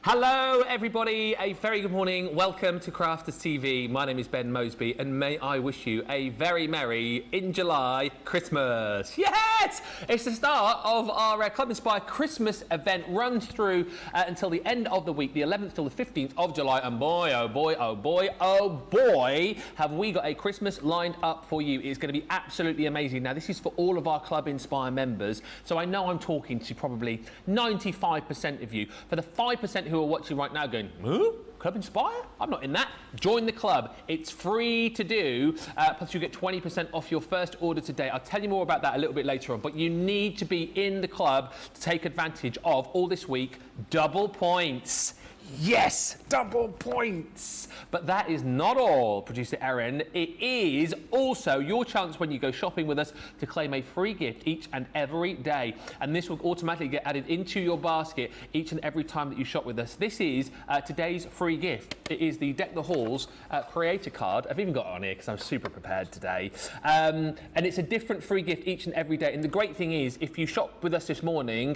Hello everybody, a very good morning. Welcome to Crafters TV. My name is Ben Moseby and may I wish you a very merry in July Christmas. Yes! It's the start of our Club Inspire Christmas event, runs through until the end of the week, the 11th till the 15th of July, and boy, oh boy, oh boy, oh boy, have we got a Christmas lined up for you. It's going to be absolutely amazing. Now this is for all of our Club Inspire members, so I know I'm talking to probably 95% of you. For the 5% who are watching right now going, huh? Club Inspire? I'm not in that. Join the club. It's free to do, plus you get 20% off your first order today. I'll tell you more about that a little bit later on, but you need to be in the club to take advantage of all this week double points. Yes, double points. But that is not all, Producer Erin. It is also your chance when you go shopping with us to claim a free gift each and every day. And this will automatically get added into your basket each and every time that you shop with us. This is today's free gift. It is the Deck the Halls creator card. I've even got it on here because I'm super prepared today. And it's a different free gift each and every day. And the great thing is, if you shop with us this morning,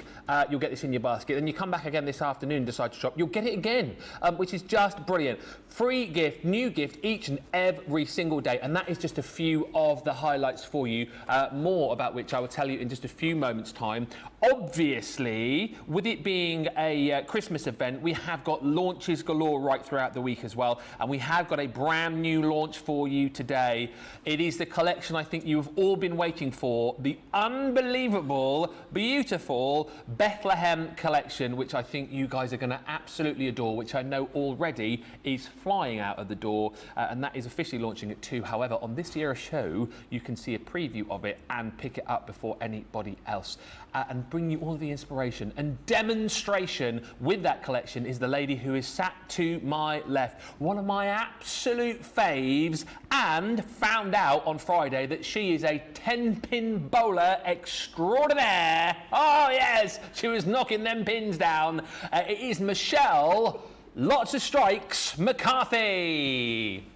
you'll get this in your basket. Then you come back again this afternoon and decide to shop, you'll get it again, which is just brilliant. Free gift, new gift each and every single day, and that is just a few of the highlights for you, more about which I will tell you in just a few moments time. Obviously, with it being a Christmas event, we have got launches galore right throughout the week as well, and we have got a brand new launch for you today. It is the collection I think you've all been waiting for, the unbelievable, beautiful Bethlehem collection, which I think you guys are going to absolutely adore, which I know already is flying out of the door, and that is officially launching at 2. However, on this year's show, you can see a preview of it and pick it up before anybody else, and bring you all the inspiration and demonstration with that collection is the lady who is sat to my left, one of my absolute faves, and found out on Friday that she is a 10-pin bowler extraordinaire. Oh yes, she was knocking them pins down. It is Michelle, lots of strikes, McCarthy.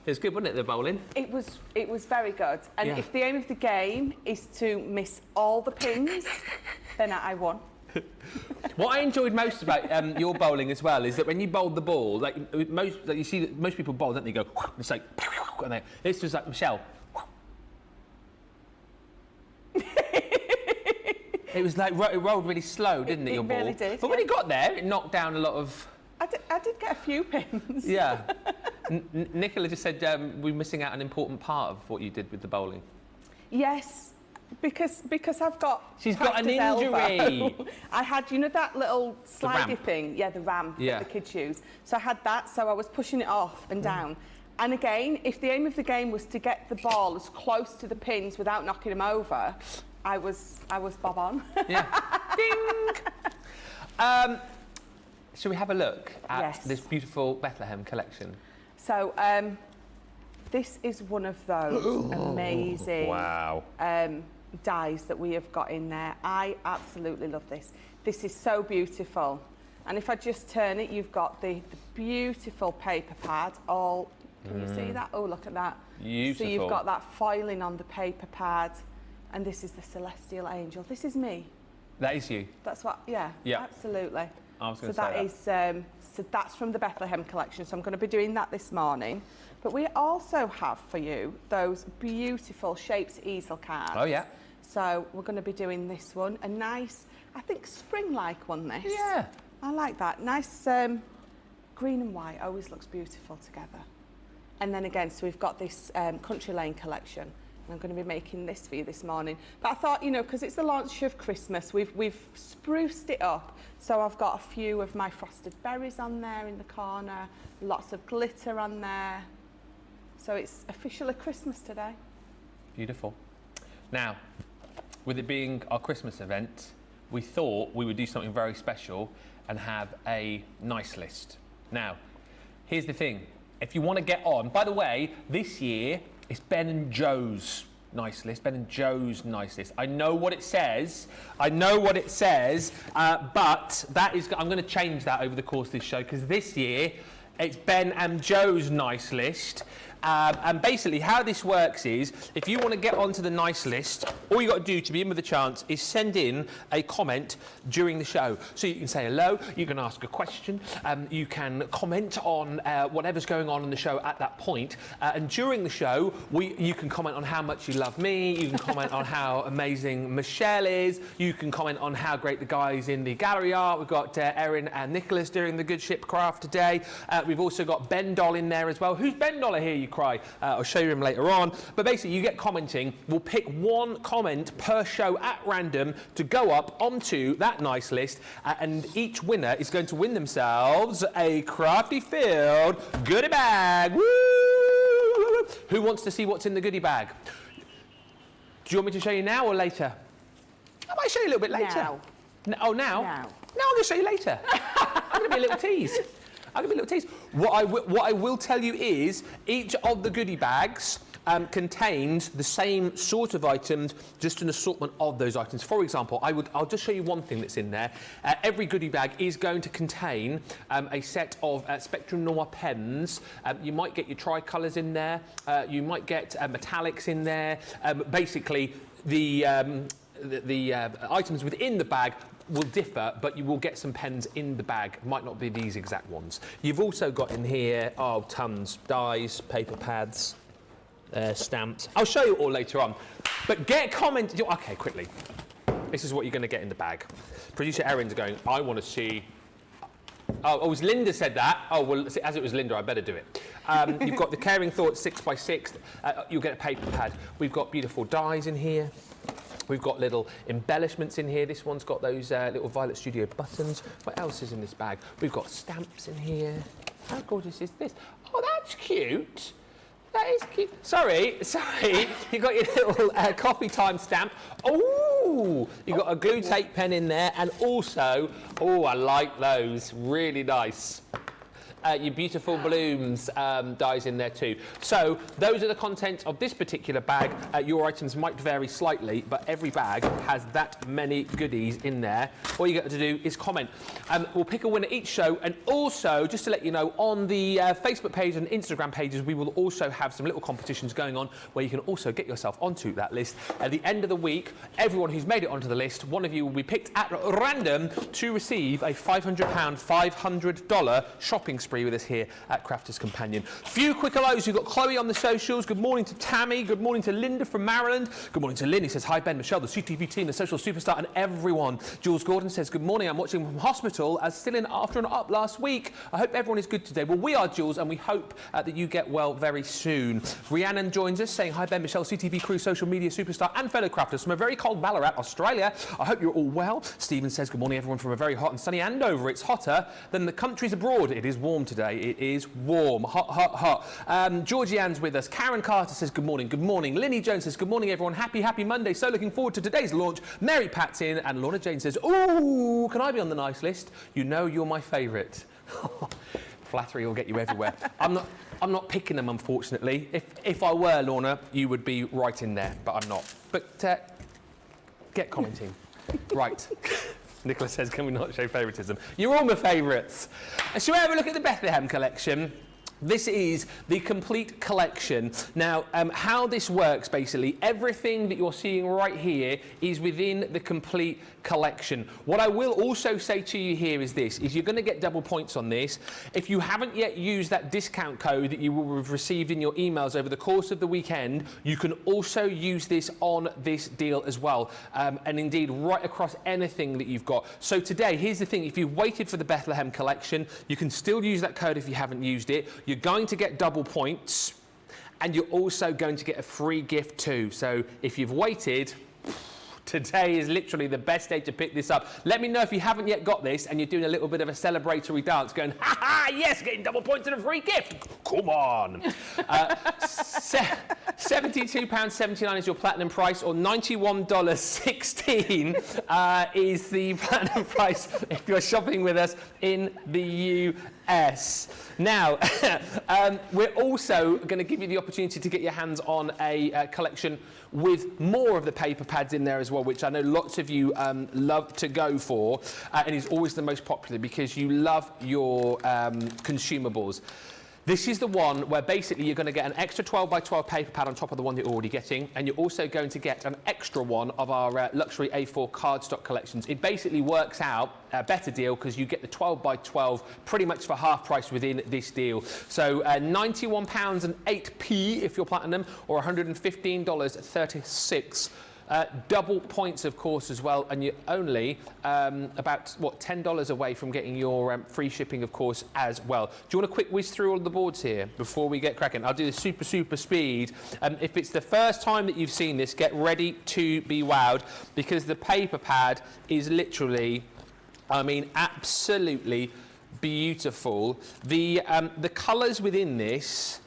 It was good, wasn't it, the bowling? It was very good. And if the aim of the game is to miss all the pins, then I won. What I enjoyed most about your bowling as well is that when you bowled the ball, like you see that most people bowl, don't they? Go, it's like, and this was like Michelle. It was like it rolled really slow, didn't it? Your ball. It really did. But when it got there, it knocked down a lot of. I did get a few pins. Yeah. Nicola just said we're missing out an important part of what you did with the bowling. Yes, because I've got. She's got an injury. I had, you know, that little slidey thing. Yeah, the ramp that the kids use. So I had that. So I was pushing it off and down. And again, if the aim of the game was to get the ball as close to the pins without knocking them over, I was bob on. Yeah. Ding. Shall we have a look at this beautiful Bethlehem collection? So, this is one of those amazing dies that we have got in there. I absolutely love this. This is so beautiful. And if I just turn it, you've got the beautiful paper pad. All, can you see that? Oh, look at that. Beautiful. So you've got that foiling on the paper pad. And this is the Celestial Angel. This is me. That is you? That's what, yeah. Absolutely. I was going to say that. So that's from the Bethlehem collection. So I'm going to be doing that this morning. But we also have for you those beautiful Shapes Easel cards. Oh yeah. So we're going to be doing this one, a nice, I think spring-like one. This. Yeah. I like that. Nice green and white. Always looks beautiful together. And then again, so we've got this Country Lane collection. I'm going to be making this for you this morning. But I thought, you know, because it's the launch of Christmas, we've spruced it up. So I've got a few of my frosted berries on there in the corner, lots of glitter on there. So it's officially Christmas today. Beautiful. Now, with it being our Christmas event, we thought we would do something very special and have a nice list. Now, here's the thing. If you want to get on, by the way, this year, it's Ben and Joe's nice list. Ben and Joe's nice list. I know what it says. I know what it says. But that is. I'm going to change that over the course of this show because this year it's Ben and Joe's nice list. And basically how this works is, if you want to get onto the nice list, all you got to do to be in with a chance is send in a comment during the show. So you can say hello, you can ask a question, you can comment on whatever's going on in the show at that point. And during the show, you can comment on how much you love me, you can comment on how amazing Michelle is, you can comment on how great the guys in the gallery are. We've got Erin and Nicholas doing the Good Ship craft today. We've also got Ben Doll in there as well. Who's Ben Doll, I hear you cry? I'll show you him later on. But basically, you get commenting. We'll pick one comment per show at random to go up onto that nice list. And each winner is going to win themselves a crafty filled goodie bag. Woo! Who wants to see what's in the goodie bag? Do you want me to show you now or later? I might show you a little bit later. Now. Oh, now? Now. No, I'm going to show you later. I'm going to be a little tease. What I will tell you is each of the goodie bags contains the same sort of items, just an assortment of those items. For example, I'll just show you one thing that's in there. Every goodie bag is going to contain a set of Spectrum Noir pens. You might get your tricolours in there. You might get metallics in there. Basically, the items within the bag will differ, but you will get some pens in the bag. Might not be these exact ones. You've also got in here, tons, dies, paper pads, stamps. I'll show you all later on. But get comment. Okay, quickly. This is what you're going to get in the bag. Producer Erin's going, I want to see. Oh, it was Linda said that. Oh, well, as it was Linda, I better do it. You've got the Caring Thoughts 6x6. You'll get a paper pad. We've got beautiful dies in here. We've got little embellishments in here. This one's got those little Violet Studio buttons. What else is in this bag? We've got stamps in here. How gorgeous is this? Oh, that's cute. That is cute. Sorry. You've got your little coffee time stamp. Oh, you've got a glue tape pen in there. And also, I like those. Really nice. Your beautiful blooms dies in there too. So those are the contents of this particular bag. Your items might vary slightly, but every bag has that many goodies in there. All you got to do is comment. We'll pick a winner each show, and also, just to let you know, on the Facebook page and Instagram pages, we will also have some little competitions going on where you can also get yourself onto that list. At the end of the week, everyone who's made it onto the list, one of you will be picked at random to receive a £500, $500 shopping spree with us here at Crafters Companion. Few quick hellos. We've got Chloe on the socials. Good morning to Tammy. Good morning to Linda from Maryland. Good morning to Lynn. He says, hi Ben, Michelle, the CTV team, the social superstar, and everyone. Jules Gordon says, good morning. I'm watching from hospital as still in after and up last week. I hope everyone is good today. Well, we are, Jules, and we hope that you get well very soon. Rhiannon joins us saying, hi Ben, Michelle, CTV crew, social media superstar, and fellow crafters from a very cold Ballarat, Australia. I hope you're all well. Stephen says, good morning everyone from a very hot and sunny Andover. It's hotter than the countries abroad. It is warm today. It is warm. Hot, hot, hot. Georgie Ann's with us. Karen Carter says good morning. Good morning. Linny Jones says good morning everyone. Happy, happy Monday. So looking forward to today's launch. Mary Pat's in, and Lorna Jane says, ooh, can I be on the nice list? You know you're my favourite. Flattery will get you everywhere. I'm not picking them, unfortunately. If I were, Lorna, you would be right in there, but I'm not. But get commenting. Right. Nicholas says, can we not show favouritism? You're all my favourites. Shall we have a look at the Bethlehem collection? This is the complete collection. Now, how this works, basically, everything that you're seeing right here is within the complete collection. What I will also say to you here is this, is you're going to get double points on this. If you haven't yet used that discount code that you will have received in your emails over the course of the weekend, you can also use this on this deal as well. And indeed, right across anything that you've got. So today, here's the thing, if you've waited for the Bethlehem collection, you can still use that code if you haven't used it. You're going to get double points, and you're also going to get a free gift too. So if you've waited, today is literally the best day to pick this up. Let me know if you haven't yet got this and you're doing a little bit of a celebratory dance going, ha ha, yes, getting double points and a free gift. Come on. £72.79 is your platinum price, or $91.16 is the platinum price if you're shopping with us in the US. Now, we're also going to give you the opportunity to get your hands on a collection with more of the paper pads in there as well, which I know lots of you love to go for, and is always the most popular because you love your consumables. This is the one where basically you're going to get an extra 12 by 12 paper pad on top of the one you're already getting, and you're also going to get an extra one of our luxury A4 cardstock collections. It basically works out a better deal because you get the 12 by 12 pretty much for half price within this deal. So £91.08 if you're platinum, or $115.36. Double points, of course, as well, and you're only about, what, $10 away from getting your free shipping, of course, as well. Do you want a quick whiz through all of the boards here before we get cracking? I'll do the super speed. If it's the first time that you've seen this, get ready to be wowed, because the paper pad is literally, I mean, absolutely beautiful. The colours within this,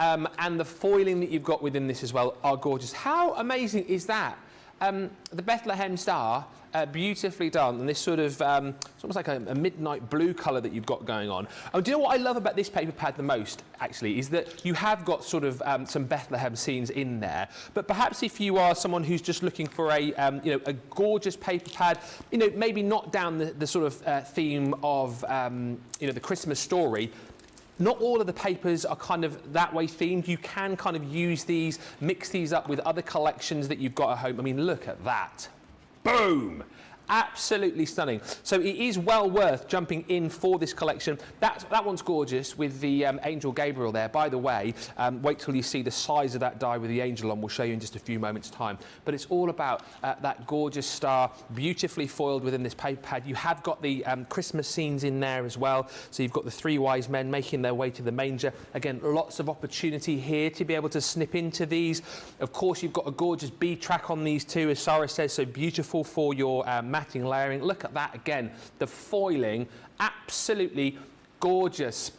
and the foiling that you've got within this as well are gorgeous. How amazing is that? The Bethlehem star, beautifully done, and this sort of, it's almost like a midnight blue colour that you've got going on. And do you know what I love about this paper pad the most, actually, is that you have got sort of some Bethlehem scenes in there. But perhaps if you are someone who's just looking for a, you know, a gorgeous paper pad, you know, maybe not down the sort of theme of, you know, the Christmas story. Not all of the papers are kind of that way themed. You can kind of use these, mix these up with other collections that you've got at home. I mean, look at that. Boom! Absolutely stunning. So it is well worth jumping in for this collection. That one's gorgeous with the Angel Gabriel there. By the way, wait till you see the size of that die with the angel on. We'll show you in just a few moments' time. But it's all about that gorgeous star, beautifully foiled within this paper pad. You have got the Christmas scenes in there as well. So you've got the three wise men making their way to the manger. Again, lots of opportunity here to be able to snip into these. Of course, you've got a gorgeous B track on these too, as Sarah says, so beautiful for your matting layering. Look at that again, the foiling, absolutely gorgeous.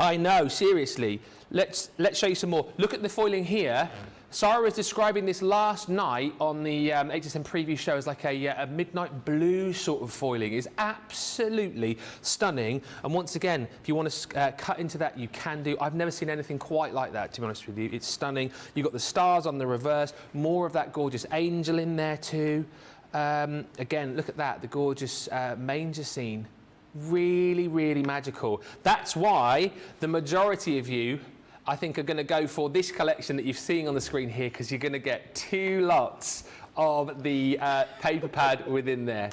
I know, seriously. Let's show you some more. Look at the foiling here. Sarah was describing this last night on the HSN preview show as like a midnight blue sort of foiling. It's absolutely stunning. And once again, if you want to cut into that, you can do. I've never seen anything quite like that, to be honest with you. It's stunning. You've got the stars on the reverse, more of that gorgeous angel in there too. Again, look at that, the gorgeous manger scene. Really, really magical. That's why the majority of you, I think, are going to go for this collection that you're seeing on the screen here, because you're going to get 2 lots of the paper pad within there.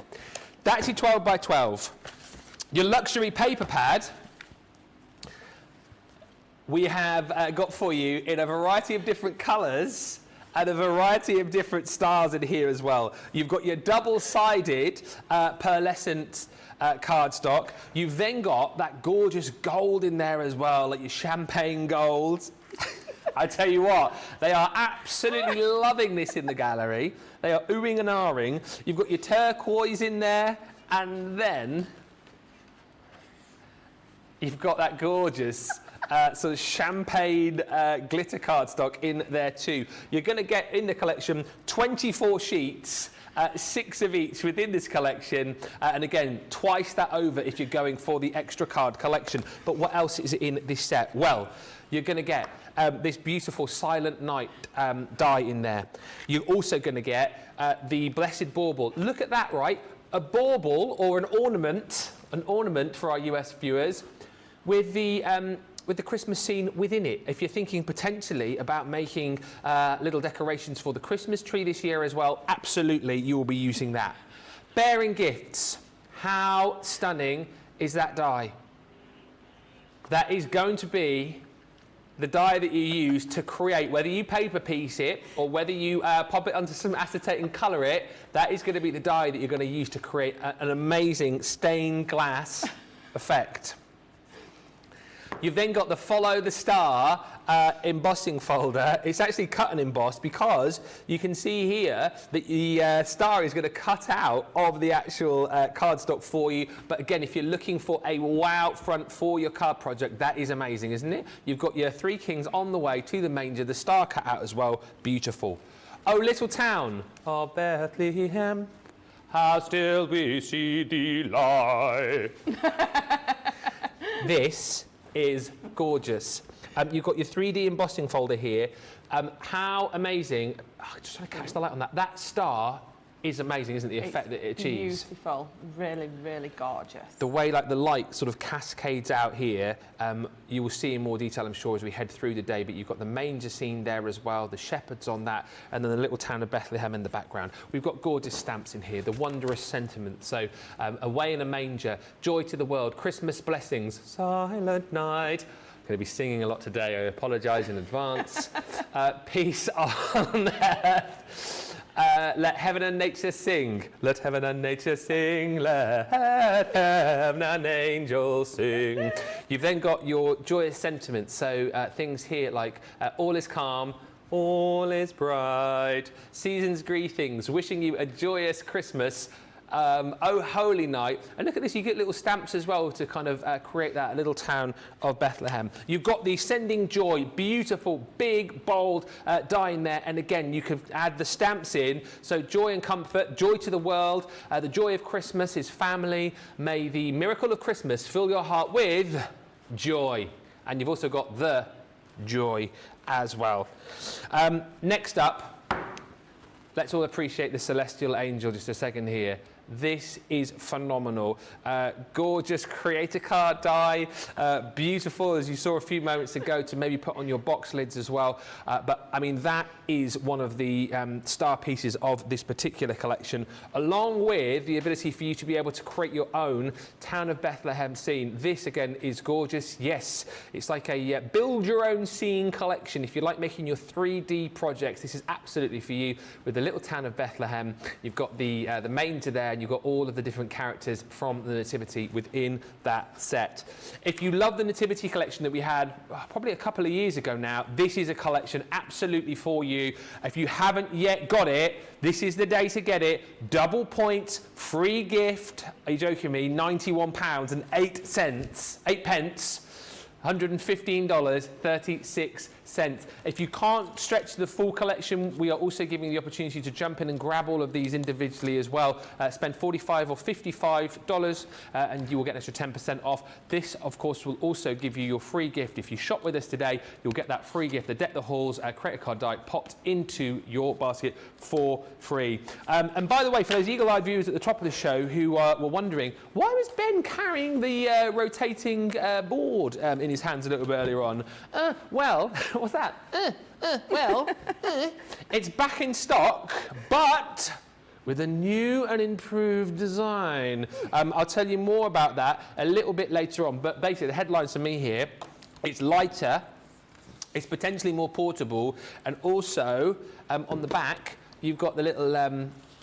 That's your 12 by 12. Your luxury paper pad, we have got for you in a variety of different colours and a variety of different styles in here as well. You've got your double-sided pearlescent cardstock. You've then got that gorgeous gold in there as well, like your champagne gold. I tell you what, they are absolutely loving this in the gallery. They are oohing and ahhing. You've got your turquoise in there, and then you've got that gorgeous sort of champagne glitter cardstock in there too. You're going to get in the collection 24 sheets, 6 of each within this collection, and again, twice that over if you're going for the extra card collection. But what else is in this set? Well, you're going to get this beautiful Silent Night die in there. You're also going to get the Blessed Bauble. Look at that, right? A bauble, or an ornament for our US viewers, with the Christmas scene within it. If you're thinking potentially about making little decorations for the Christmas tree this year as well, absolutely, you will be using that. Bearing gifts. How stunning is that die? That is going to be the die that you use to create, whether you paper piece it or whether you pop it onto some acetate and colour it, that is going to be the die that you're going to use to create an amazing stained glass effect. You've then got the Follow the Star embossing folder. It's actually cut and embossed because you can see here that the star is going to cut out of the actual cardstock for you. But again, if you're looking for a wow front for your card project, that is amazing, isn't it? You've got your 3 kings on the way to the manger, the star cut out as well. Beautiful. Oh, little town of Bethlehem, how still we see thee lie. This is gorgeous. You've got your 3D embossing folder here. How amazing. Oh, just trying to catch the light on that. That star is amazing, isn't it? The effect that it achieves. Beautiful, really, really gorgeous. The way like the light sort of cascades out here, you will see in more detail, I'm sure, as we head through the day, but you've got the manger scene there as well, the shepherds on that, and then the little town of Bethlehem in the background. We've got gorgeous stamps in here, the wondrous sentiment. So, away in a manger, joy to the world, Christmas blessings, silent night. Going to be singing a lot today, I apologise in advance. Peace on earth. Let heaven and nature sing. Let heaven and nature sing. Let heaven and angels sing. You've then got your joyous sentiments. So things here like all is calm, all is bright, season's greetings, wishing you a joyous Christmas. Oh holy night, and look at this, you get little stamps as well to kind of create that little town of Bethlehem. You've got the sending joy, beautiful big bold die in there, and again you could add the stamps in, so joy and comfort, joy to the world, the joy of Christmas is family, may the miracle of Christmas fill your heart with joy. And you've also got the joy as well. Next up, let's all appreciate the celestial angel just a second here. This is phenomenal. Gorgeous creator card die, beautiful as you saw a few moments ago to maybe put on your box lids as well. But I mean, that is one of the star pieces of this particular collection, along with the ability for you to be able to create your own Town of Bethlehem scene. This again is gorgeous. Yes, it's like a build your own scene collection. If you like making your 3D projects, this is absolutely for you. With the little Town of Bethlehem, you've got the manger there, and you've got all of the different characters from the Nativity within that set. If you love the Nativity collection that we had probably a couple of years ago now, this is a collection absolutely for you. If you haven't yet got it, this is the day to get it. Double points, free gift. Are you joking me? £91 and 8 pence. $115.36. If you can't stretch the full collection, we are also giving you the opportunity to jump in and grab all of these individually as well. Spend $45 or $55 and you will get an extra 10% off. This, of course, will also give you your free gift. If you shop with us today, you'll get that free gift, the Deck the Halls credit card die popped into your basket for free. And by the way, for those eagle-eyed viewers at the top of the show who were wondering, why was Ben carrying the rotating board in his hands a little bit earlier on? Well, what's that? It's back in stock, but with a new and improved design. I'll tell you more about that a little bit later on, but basically the headlines for me here, it's lighter, it's potentially more portable, and also on the back, you've got the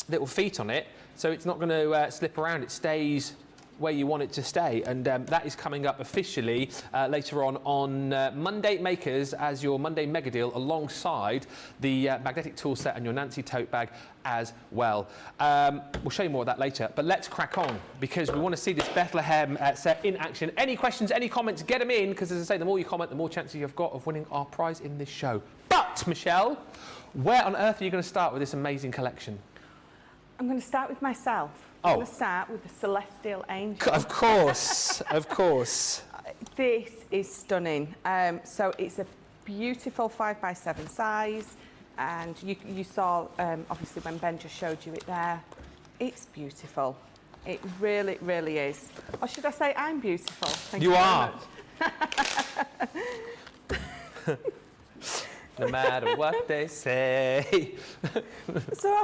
little feet on it, so it's not going to slip around, it stays where you want it to stay, and that is coming up officially later on Monday Makers as your Monday mega deal, alongside the magnetic tool set and your Nancy tote bag as well. We'll show you more of that later, but let's crack on because we want to see this Bethlehem set in action. Any questions, any comments, get them in, because as I say, the more you comment, the more chances you've got of winning our prize in this show. But Michelle, where on earth are you going to start with this amazing collection? I'm going to start with myself. I'm going to start with the Celestial Angel. Of course, of course. This is stunning. So it's a beautiful 5x7 size, and you saw, obviously, when Ben just showed you it there. It's beautiful. It really, really is. Or should I say I'm beautiful? Thank you are. No matter what they say. So...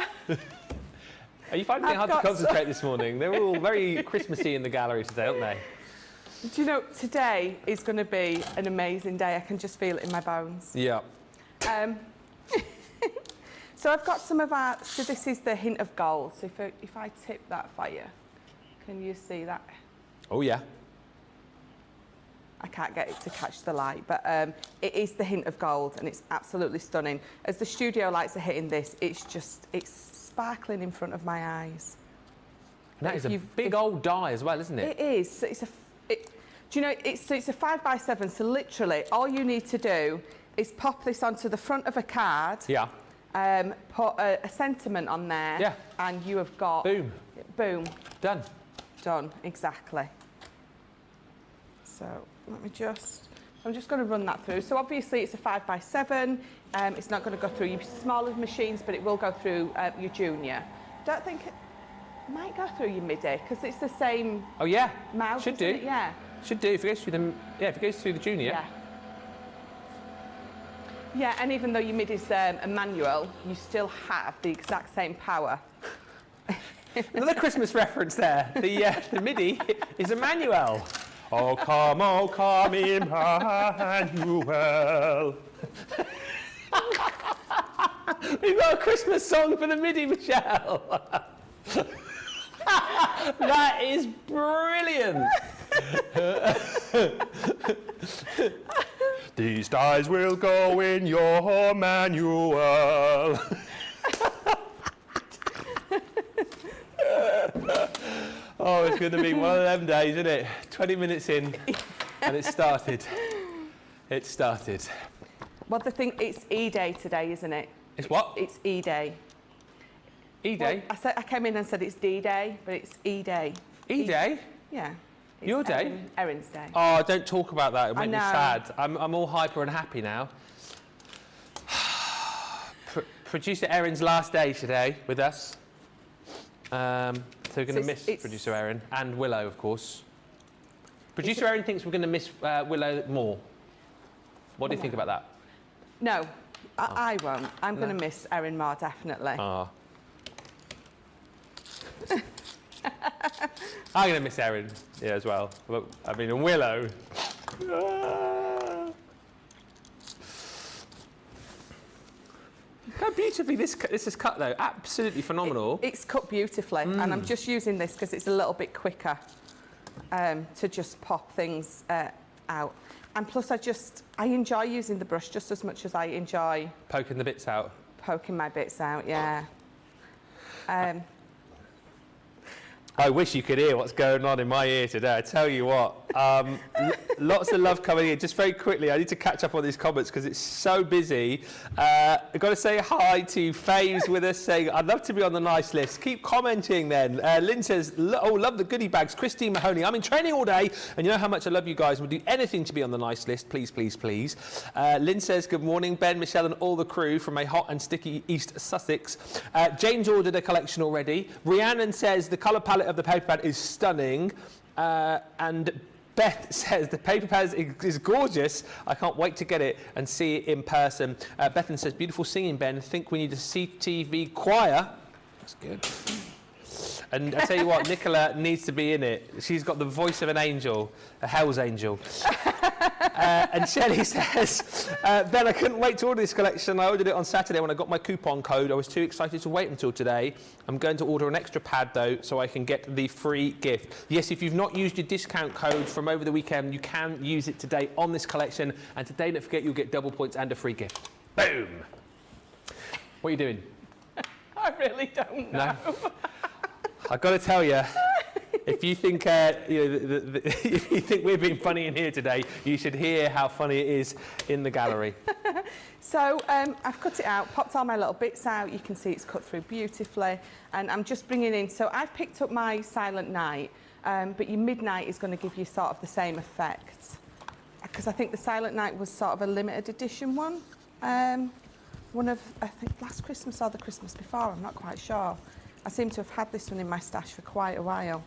Are you finding it hard to concentrate this morning? They're all very Christmassy in the gallery today, aren't they? Do you know, today is going to be an amazing day. I can just feel it in my bones. Yeah. So I've got some of our... So this is the hint of gold. So if I tip that for you, can you see that? Oh, yeah. I can't get it to catch the light, but it is the hint of gold, and it's absolutely stunning. As the studio lights are hitting this, it's sparkling in front of my eyes. And that is a big old die as well, isn't it? It is. Do you know, it's a 5x7, so literally all you need to do is pop this onto the front of a card. Yeah. Put a sentiment on there. Yeah. And you have got... Boom. Boom. Done. Done, exactly. So let me I'm just going to run that through. So obviously it's a 5x7. It's not going to go through your smaller machines, but it will go through your junior. Don't think it might go through your midi because it's the same Oh yeah, mouth. should isn't do. It? Yeah. Should do if it goes through the if it goes through the junior. Yeah. Yeah, and even though your midi's a manual, you still have the exact same power. Another Christmas reference there. The MIDI is a manual. Oh come, Emmanuel. We've got a Christmas song for the MIDI, Michelle. That is brilliant. These dies will go in your manual. Oh, it's going to be one of them days, isn't it? 20 minutes in, and it started. It started. Well, the thing, it's E-Day today, isn't it? It's what? It's E-Day. E-Day? Well, I came in and said it's D-Day, but it's E-Day. E-Day? Yeah. It's Your day? Erin's day. Oh, don't talk about that. It made me know. sad. I'm all hyper and happy now. Producer Erin's last day today with us. So we're going to miss Producer Erin and Willow, of course. Producer Erin thinks we're going to miss Willow more. What do you think about that? No, I won't. I'm going to miss Erin more, definitely. Oh. I'm going to miss Erin, yeah, as well. I mean, and Willow. How beautifully this is cut, though. Absolutely phenomenal. It's cut beautifully, and I'm just using this because it's a little bit quicker to just pop things out. And plus, I enjoy using the brush just as much as I enjoy Poking the bits out. poking my bits out. Yeah. I wish you could hear what's going on in my ear today. I tell you what, lots of love coming in. Just very quickly, I need to catch up on these comments because it's so busy. I've got to say hi to Faves with us, saying, I'd love to be on the nice list. Keep commenting then. Lynn says, love the goodie bags. Christine Mahoney, I'm in training all day, and you know how much I love you guys. We'll do anything to be on the nice list. Please, please, please. Lynn says, good morning, Ben, Michelle, and all the crew from a hot and sticky East Sussex. James ordered a collection already. Rhiannon says, the colour palette of the paper pad is stunning, and Beth says the paper pad is gorgeous. I can't wait to get it and see it in person. Bethan says beautiful singing, Ben. I think we need a CTV choir. That's good. And I tell you what, Nicola needs to be in it. She's got the voice of an angel, a hell's angel. And Shelley says, Ben, I couldn't wait to order this collection. I ordered it on Saturday when I got my coupon code. I was too excited to wait until today. I'm going to order an extra pad, though, so I can get the free gift. Yes, if you've not used your discount code from over the weekend, you can use it today on this collection. And today, don't forget, you'll get double points and a free gift. Boom! What are you doing? I really don't know. No? I've got to tell you, if you think if you think we're being funny in here today, you should hear how funny it is in the gallery. So I've cut it out, popped all my little bits out. You can see it's cut through beautifully, and I'm just bringing in. So I've picked up my Silent Night, but your Midnight is going to give you sort of the same effect, because I think the Silent Night was sort of a limited edition one. One of, I think, last Christmas or the Christmas before. I'm not quite sure. I seem to have had this one in my stash for quite a while.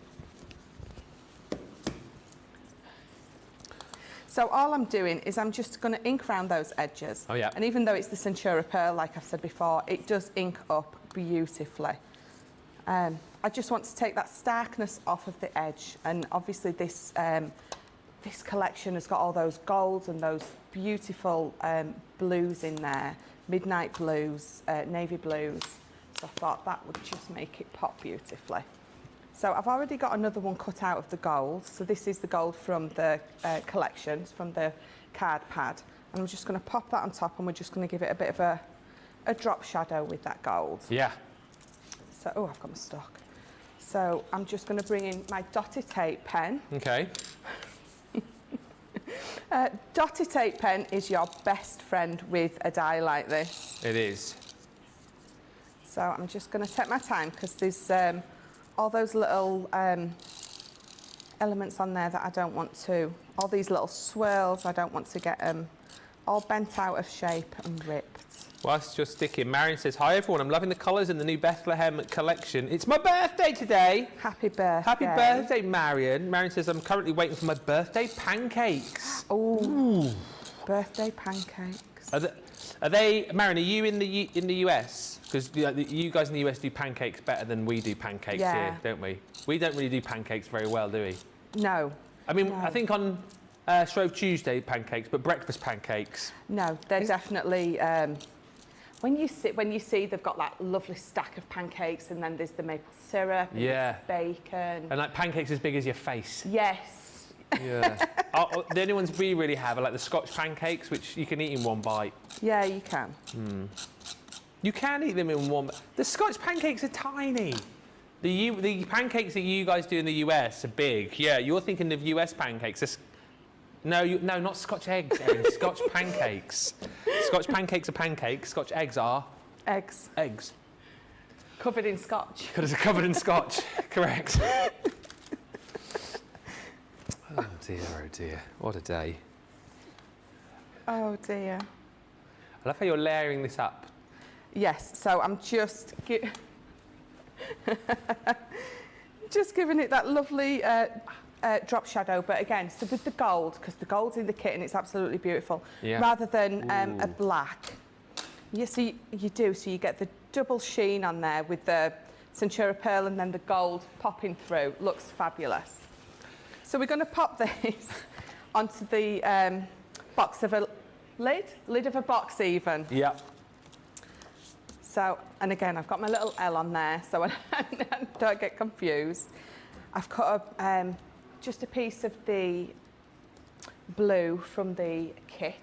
So all I'm doing is I'm just going to ink around those edges. Oh, yeah. And even though it's the Centura Pearl, like I've said before, it does ink up beautifully. I just want to take that starkness off of the edge. And obviously this, this collection has got all those golds and those beautiful blues in there. Midnight blues, navy blues. So I thought that would just make it pop beautifully. So I've already got another one cut out of the gold. So this is the gold from the collections, from the card pad. And I'm just going to pop that on top, and we're just going to give it a bit of a drop shadow with that gold. Yeah. So, oh, I've got my stock. So I'm just going to bring in my dotted tape pen. Okay. Dotted tape pen is your best friend with a die like this. It is. So I'm just going to take my time, because there's all those little elements on there that I don't want to, all these little swirls, I don't want to get them all bent out of shape and ripped. Whilst you're sticking, Marion says, hi everyone, I'm loving the colours in the new Bethlehem collection. It's my birthday today. Happy birthday. Happy birthday, Marion. Marion says, I'm currently waiting for my birthday pancakes. Oh, birthday pancakes. Are they, Marion, are you in the US? Because you guys in the US do pancakes better than we do pancakes here, don't we? We don't really do pancakes very well, do we? No. I mean, I think on Shrove Tuesday pancakes, but breakfast pancakes. No, they're definitely. When you see they've got that lovely stack of pancakes, and then there's the maple syrup, and there's bacon, and like pancakes as big as your face. Yes. Yeah. The only ones we really have are like the Scotch pancakes, which you can eat in one bite. Yeah, you can. You can eat them in one. The Scotch pancakes are tiny. The pancakes that you guys do in the US are big. Yeah, you're thinking of US pancakes. No, not Scotch eggs, Erin. Scotch pancakes. Scotch pancakes are pancakes. Scotch eggs are... Eggs. Eggs. Covered in Scotch. Because it's covered in Scotch. Correct. Oh dear. What a day. Oh dear. I love how you're layering this up. Yes, so I'm just just giving it that lovely drop shadow, but again, so with the gold, because the gold's in the kit and it's absolutely beautiful, rather than a black. Yes, so you do, so you get the double sheen on there with the Centura pearl and then the gold popping through. Looks fabulous. So we're going to pop this onto the box of a lid of a box even. Yep. So, and again, I've got my little L on there, so I don't get confused. I've cut just a piece of the blue from the kit,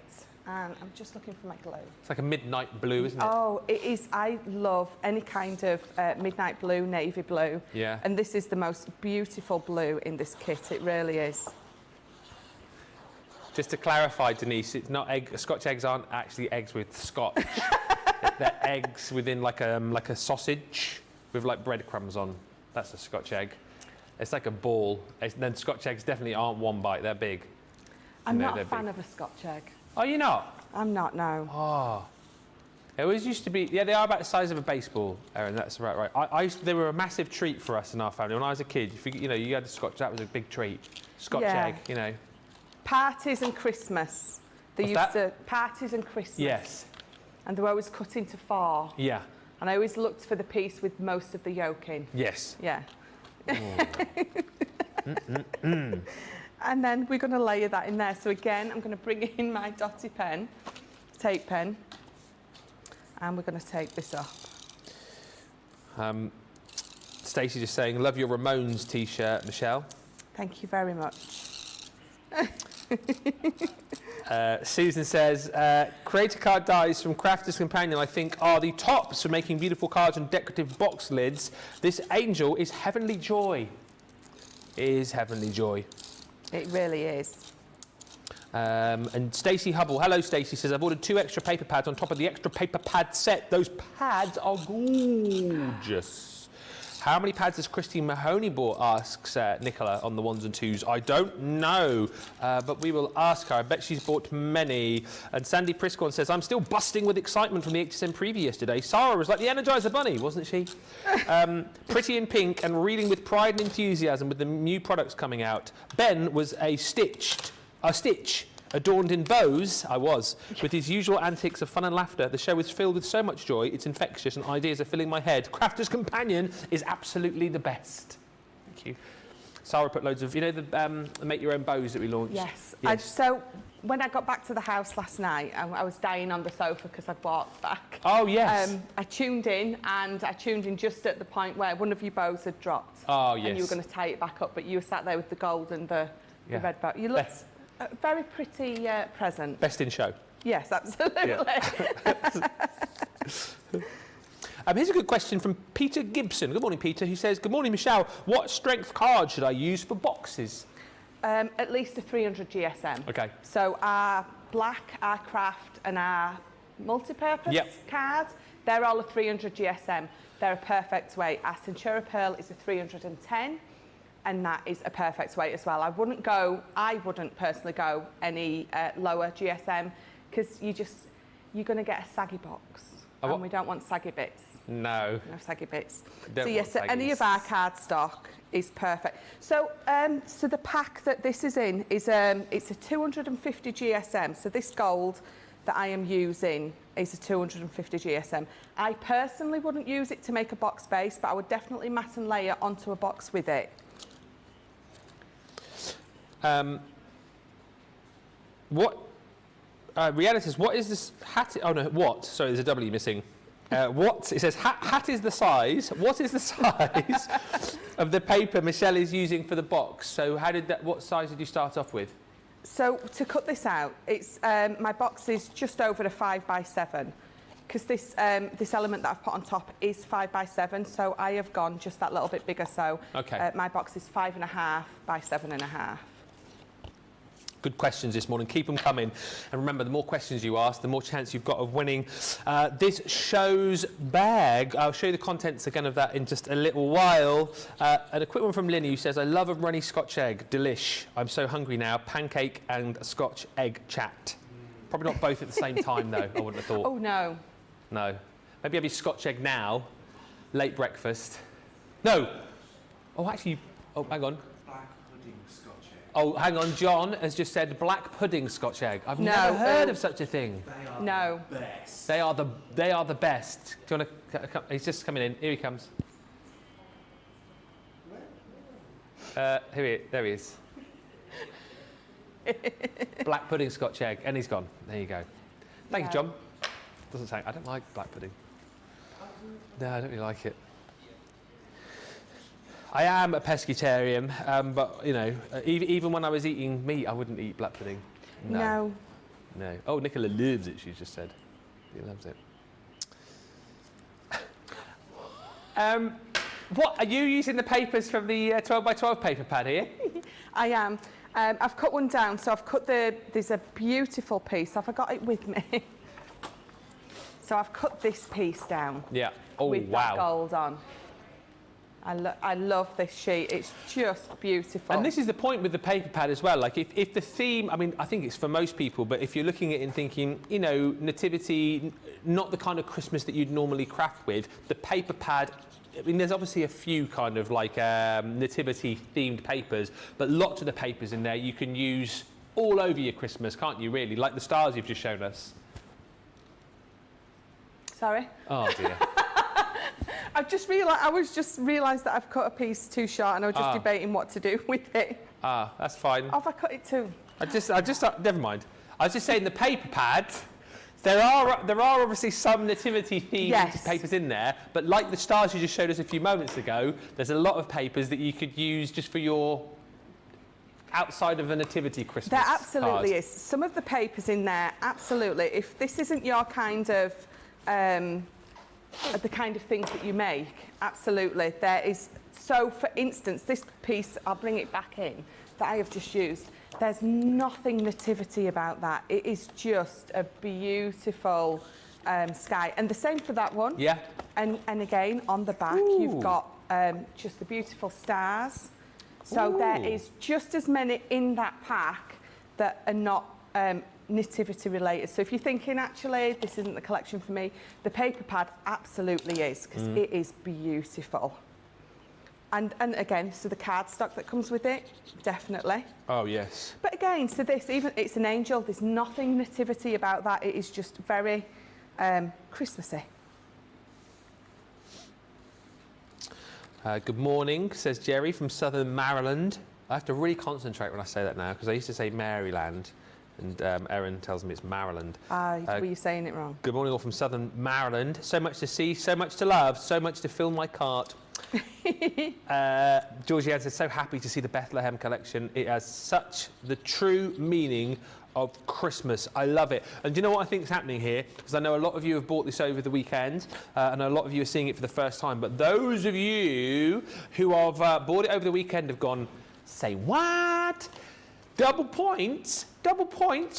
and I'm just looking for my glue. It's like a midnight blue, isn't it? Oh, it is. I love any kind of midnight blue, navy blue. Yeah. And this is the most beautiful blue in this kit. It really is. Just to clarify, Denise, it's not Scotch eggs aren't actually eggs with Scotch. They're eggs within like a sausage with like breadcrumbs on. That's a Scotch egg. It's like a ball. Then Scotch eggs definitely aren't one bite. They're big. I'm not a fan of a Scotch egg. Oh, you're not? I'm not, no. Oh. It always used to be, yeah, they are about the size of a baseball, Erin, that's right. They were a massive treat for us in our family. When I was a kid, you had the Scotch, that was a big treat. Scotch egg, Parties and Christmas. Parties and Christmas. Yes. And they were always cut into 4. Yeah. And I always looked for the piece with most of the yolk in. Yes. Yeah. And then we're going to layer that in there. So again, I'm going to bring in my dotty pen, tape pen, and we're going to take this up. Stacey just saying, love your Ramones t-shirt, Michelle. Thank you very much. Susan says, creator card dies from Crafter's Companion, I think, are the tops for making beautiful cards and decorative box lids. This angel is heavenly joy. It is heavenly joy. It really is. And Stacey Hubble, hello Stacey, says, I've ordered 2 extra paper pads on top of the extra paper pad set. Those pads are gorgeous. How many pads has Christine Mahoney bought, asks Nicola on the 1s and 2s. I don't know, but we will ask her. I bet she's bought many. And Sandy Priscorn says, I'm still busting with excitement from the HSN preview yesterday. Sarah was like the Energizer Bunny, wasn't she? Pretty in pink and reading with pride and enthusiasm with the new products coming out. Ben was a stitch, adorned in bows, with his usual antics of fun and laughter. The show is filled with so much joy, it's infectious, and ideas are filling my head. Crafter's Companion is absolutely the best. Thank you. Sarah put loads of, the make your own bows that we launched? Yes. So when I got back to the house last night, I was dying on the sofa because I walked back. Oh, yes. I tuned in just at the point where one of your bows had dropped. Oh, yes. And you were going to tie it back up, but you were sat there with the gold and the red bow. You looked very pretty present. Best in show. Yes, absolutely. Yeah. Here's a good question from Peter Gibson. Good morning, Peter, who says, good morning, Michelle. What strength card should I use for boxes? At least a 300 GSM. Okay. So our black, our craft and our multi-purpose cards, they're all a 300 GSM. They're a perfect weight. Our Centura Pearl is a 310. And that is a perfect weight as well. I wouldn't personally go any lower GSM because you're going to get a saggy box. and we don't want saggy bits. No. No saggy bits. Don't So yes, want any saggies. of our cardstock is perfect. So, so the pack that this is in is it's a 250 GSM. So this gold that I am using is a 250 GSM. I personally wouldn't use it to make a box base, but I would definitely mat and layer onto a box with it. Reality says, what is this hat? Oh no, what? Sorry, there's a W missing. What? It says, hat is the size. What is the size of the paper Michelle is using for the box? So what size did you start off with? So to cut this out, it's my box is just over a 5x7 because this element that I've put on top is 5x7. So I have gone just that little bit bigger. So my box is 5.5 by 7.5. Good questions this morning. Keep them coming. And remember, the more questions you ask, the more chance you've got of winning this show's bag. I'll show you the contents again of that in just a little while. And a quick one from Linny who says, I love a runny Scotch egg. Delish. I'm so hungry now. Pancake and Scotch egg chat. Probably not both at the same time, though, I wouldn't have thought. Oh, no. No. Maybe have your Scotch egg now. Late breakfast. No. Oh, actually, oh, hang on. Oh, hang on, John has just said black pudding Scotch egg. I've never heard of such a thing. They are the best. They are the best. Do you want to come? He's just coming in. Here he comes. There he is. Black pudding Scotch egg, and he's gone. There you go. Thank you, John. Doesn't say, I don't like black pudding. No, I don't really like it. I am a pescatarian, but, you know, even when I was eating meat, I wouldn't eat black pudding. No. Oh, Nicola loves it, she just said. He loves it. What, are you using the papers from the 12x12 paper pad here? I am. I've cut one down, so I've cut there's a beautiful piece. I forgot it with me. So I've cut this piece down. Yeah. Oh, with wow. that gold on. I love this sheet. It's just beautiful. And this is the point with the paper pad as well. Like, if the theme, I mean, I think it's for most people, but if you're looking at it and thinking, you know, nativity, not the kind of Christmas that you'd normally craft with, the paper pad, I mean, there's obviously a few kind of like nativity-themed papers, but lots of the papers in there you can use all over your Christmas, can't you, really? Like the stars you've just shown us. Sorry? Oh, dear. I was just realised that I've cut a piece too short and I was just debating what to do with it. That's fine. Oh, have I cut it too? I just never mind. I was just saying the paper pad, there are obviously some nativity-themed papers in there, but like the stars you just showed us a few moments ago, there's a lot of papers that you could use just for your outside of a nativity Christmas There absolutely card. is. Some of the papers in there, absolutely. If this isn't your kind of the kind of things that you make, absolutely. There is, so for instance, this piece, I'll bring it back in, that I have just used, there's nothing nativity about that. It is just a beautiful sky. And the same for that one. Yeah. And again, on the back, you've got just the beautiful stars. So there is just as many in that pack that are not nativity related. So if you're thinking, actually, this isn't the collection for me, the paper pad absolutely is, because it is beautiful. And again, so the cardstock that comes with it, definitely. Oh, yes. But again, so this, even it's an angel, there's nothing nativity about that. It is just very Christmassy. Good morning, says Jerry from Southern Maryland. I have to really concentrate when I say that now, because I used to say Maryland, and Erin tells me it's Maryland. Were you saying it wrong? Good morning, all from Southern Maryland. So much to see, so much to love, so much to fill my cart. Georgie Ann says, so happy to see the Bethlehem collection. It has such the true meaning of Christmas. I love it. And do you know what I think is happening here? Because I know a lot of you have bought this over the weekend, and a lot of you are seeing it for the first time. But those of you who have bought it over the weekend have gone, say what? Double points,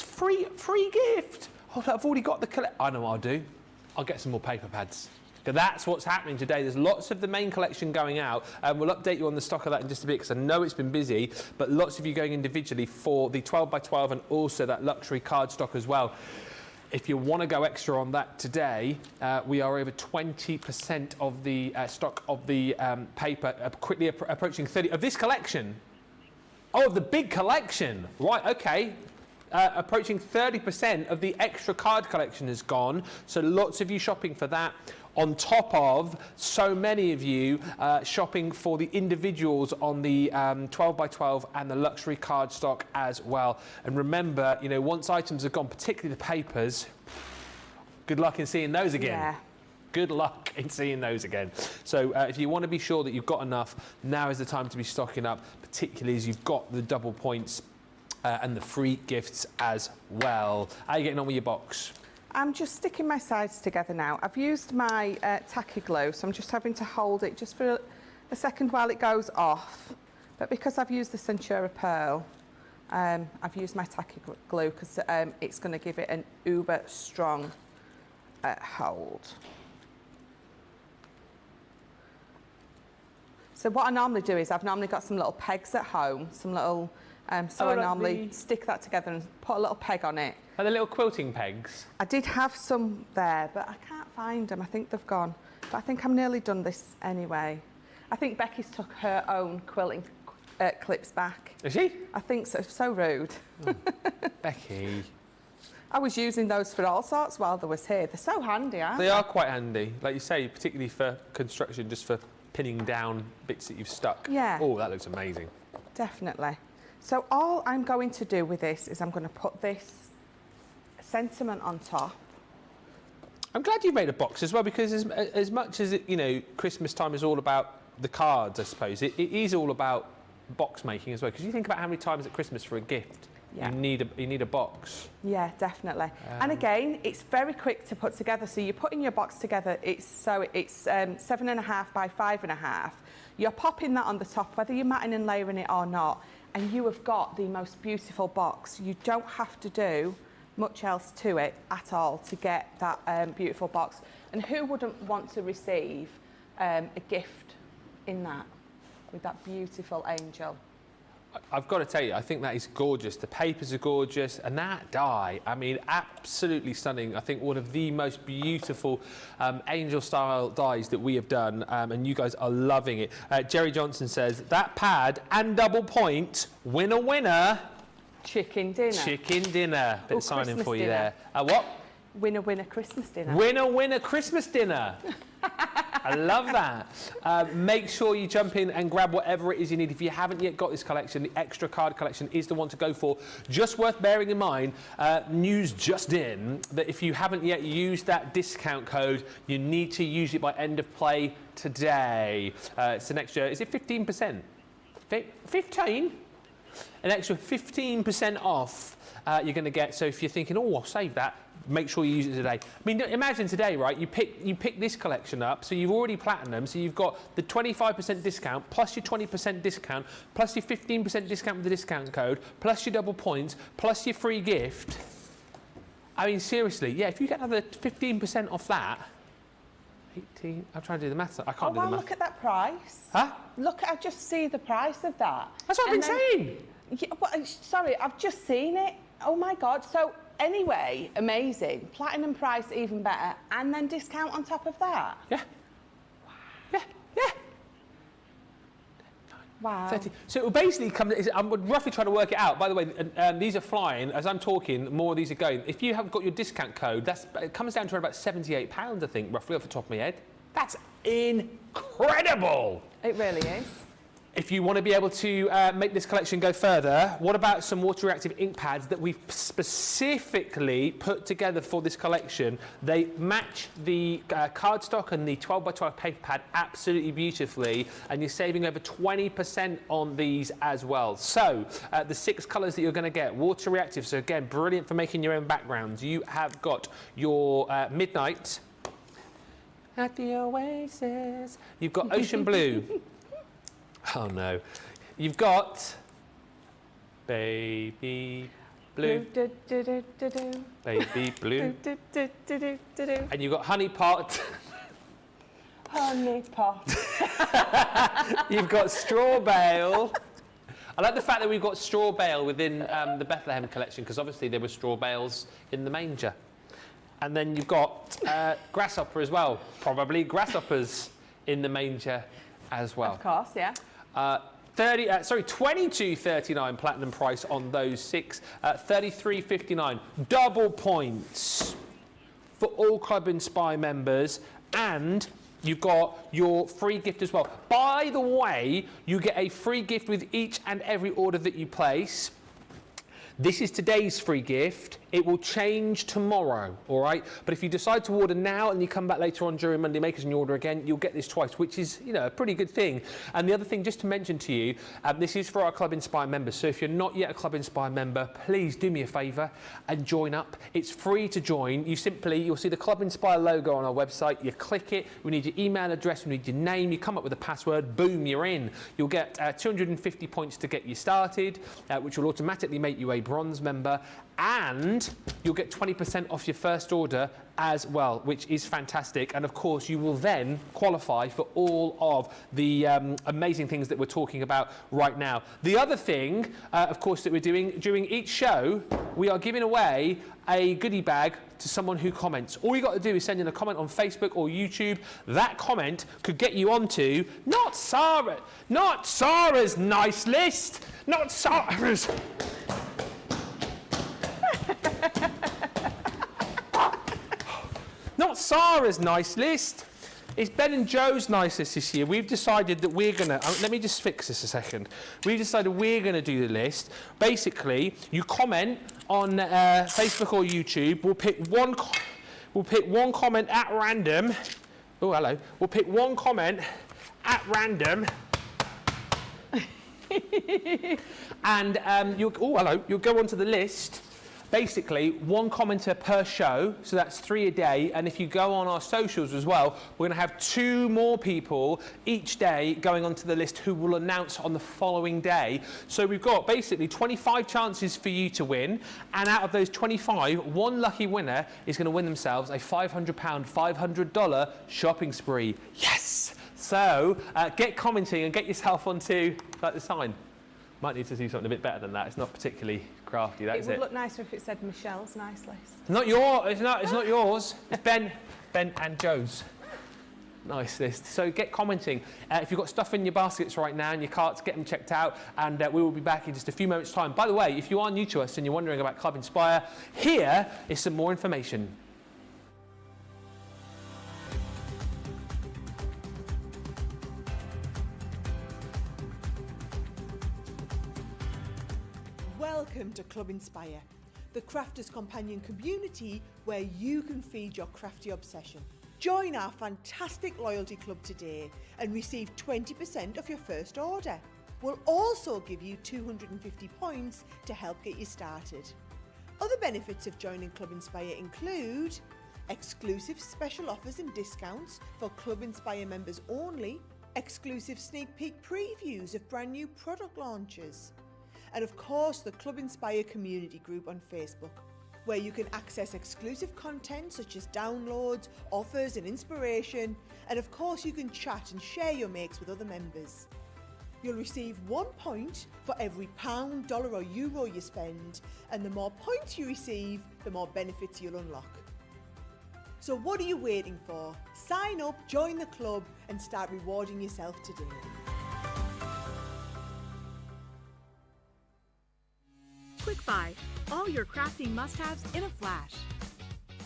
free gift. Oh, I've already got the I know what I'll do. I'll get some more paper pads. Because that's what's happening today. There's lots of the main collection going out, and we'll update you on the stock of that in just a bit, because I know it's been busy, but lots of you going individually for the 12x12 and also that luxury card stock as well. if you want to go extra on that today, we are over 20% of the stock of the paper, quickly approaching 30 of this collection. Oh, the big collection. Right, okay. Approaching 30% of the extra card collection has gone. So lots of you shopping for that. On top of so many of you shopping for the individuals on the 12 by 12 and the luxury card stock as well. And remember, you know, once items have gone, particularly the papers, good luck in seeing those again. Yeah. Good luck in seeing those again. So if you want to be sure that you've got enough, now is the time to be stocking up, particularly as you've got the double points and the free gifts as well. How are you getting on with your box? I'm just sticking my sides together now. I've used my tacky glue, so I'm just having to hold it just for a second while it goes off. But because I've used the Centura Pearl, I've used my tacky glue because it's going to give it an uber strong hold. So what I normally do is I've normally got some little pegs at home, some little, so I normally stick that together and put a little peg on it. Are the little quilting pegs? I did have some there, but I can't find them. I think they've gone. But I think I'm nearly done this anyway. I think Becky's took her own quilting clips back. Is she? I think so. So rude. Oh, Becky. I was using those for all sorts while they was here. They're so handy, aren't they? They are quite handy, like you say, particularly for construction, just for pinning down bits that you've stuck. Yeah. Oh, that looks amazing. Definitely. So all I'm going to do with this is I'm going to put this sentiment on top. I'm glad you made a box as well, because as much as it, you know, Christmas time is all about the cards, I suppose, it is all about box making as well. Because you think about how many times at Christmas for a gift, Yeah. you need a box. Yeah, definitely. And again, it's very quick to put together. So you're putting your box together. It's 7.5 by 5.5. You're popping that on the top, whether you're matting and layering it or not, and you have got the most beautiful box. You don't have to do much else to it at all to get that beautiful box. And who wouldn't want to receive a gift in that, with that beautiful angel? I've got to tell you, I think that is gorgeous. The papers are gorgeous, and that die, I mean, absolutely stunning. I think one of the most beautiful angel-style dies that we have done, and you guys are loving it. Jerry Johnson says, that pad and double point, winner, winner. Chicken dinner. Chicken dinner. Bit of signing Christmas for you dinner. there. What? Winner, winner, Christmas dinner. Winner, winner, Christmas dinner. I love that. Make sure you jump in and grab whatever it is you need. If you haven't yet got this collection, the extra card collection is the one to go for. Just worth bearing in mind, news just in, that if you haven't yet used that discount code, you need to use it by end of play today. It's an extra, is it 15%? 15? An extra 15% off you're going to get. So if you're thinking, oh, I'll save that, make sure you use it today. I mean, imagine today, right? You pick this collection up, so you've already platinum, so you've got the 25% discount, plus your 20% discount, plus your 15% discount with the discount code, plus your double points, plus your free gift. I mean, seriously, yeah, if you get another 15% off that, 18, I'm trying to do the maths. I can't do the maths. Look at that price. Huh? Look, I just see the price of that. That's what I've been saying. Yeah, well, sorry, I've just seen it. Oh my God. So anyway, amazing. Platinum price, even better. And then discount on top of that. Yeah. Wow. Yeah, yeah. Wow. 30. So it will basically come, I'm roughly trying to work it out. By the way, these are flying. As I'm talking, more of these are going. If you have got your discount code, it comes down to about £78, I think, roughly off the top of my head. That's incredible. It really is. If you want to be able to make this collection go further, what about some water reactive ink pads that we've specifically put together for this collection? They match the cardstock and the 12 by 12 paper pad absolutely beautifully, and you're saving over 20% on these as well. So the 6 colours that you're going to get, water reactive, so again, brilliant for making your own backgrounds. You have got your Midnight at the Oasis. You've got Ocean Blue. Oh no. You've got Baby Blue. Baby Blue. And you've got Honey Pot. Honey Pot. You've got Straw Bale. I like the fact that we've got straw bale within the Bethlehem collection, because obviously there were straw bales in the manger. And then you've got grasshopper as well, probably grasshoppers in the manger as well. Of course, yeah. $22.39 platinum price on those 6. $33.59 double points for all Club Inspire members, and you've got your free gift as well. By the way, you get a free gift with each and every order that you place. This is today's free gift. It will change tomorrow, all right? But if you decide to order now and you come back later on during Monday Makers and you order again, you'll get this twice, which is, you know, a pretty good thing. And the other thing, just to mention to you, this is for our Club Inspire members. So if you're not yet a Club Inspire member, please do me a favour and join up. It's free to join. You'll see the Club Inspire logo on our website. You click it. We need your email address. We need your name. You come up with a password. Boom, you're in. You'll get 250 points to get you started, which will automatically make you a bronze member. And you'll get 20% off your first order as well, which is fantastic. And of course, you will then qualify for all of the amazing things that we're talking about right now. The other thing, of course, that we're doing during each show, we are giving away a goodie bag to someone who comments. All you got to do is send in a comment on Facebook or YouTube. That comment could get you onto not Sarah's nice list, not Sarah's. Not Sarah's nice list. It's Ben and Joe's nice list this year. We've decided that we're going to... let me just fix this a second. We've decided we're going to do the list. Basically, you comment on Facebook or YouTube. We'll pick one comment at random. Oh, hello. We'll pick one comment at random. And you'll go onto the list. Basically, one commenter per show, so that's 3 a day. And if you go on our socials as well, we're going to have 2 more people each day going onto the list who will announce on the following day. So we've got basically 25 chances for you to win. And out of those 25, one lucky winner is going to win themselves a £500, $500 shopping spree. Yes! So get commenting and get yourself onto like the sign. Might need to do something a bit better than that. It's not particularly crafty. That's it. It would look nicer if it said Michelle's nice list. It's not yours. It's not yours. It's Ben and Joe's nice list. So get commenting. If you've got stuff in your baskets right now and your carts, get them checked out. And we will be back in just a few moments' time. By the way, if you are new to us and you're wondering about Club Inspire, here is some more information. Welcome to Club Inspire, the crafters' companion community where you can feed your crafty obsession. Join our fantastic loyalty club today and receive 20% off your first order. We'll also give you 250 points to help get you started. Other benefits of joining Club Inspire include exclusive special offers and discounts for Club Inspire members only, exclusive sneak peek previews of brand new product launches, and of course the Club Inspire community group on Facebook, where you can access exclusive content such as downloads, offers and inspiration, and of course you can chat and share your makes with other members. You'll receive 1 point for every £1, $1 or euro you spend, and the more points you receive, the more benefits you'll unlock. So what are you waiting for? Sign up, join the club and start rewarding yourself today. Quick Buy, all your crafting must-haves in a flash.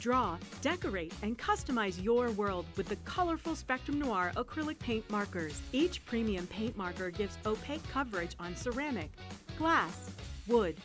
Draw, decorate, and customize your world with the colorful Spectrum Noir acrylic paint markers. Each premium paint marker gives opaque coverage on ceramic, glass, wood,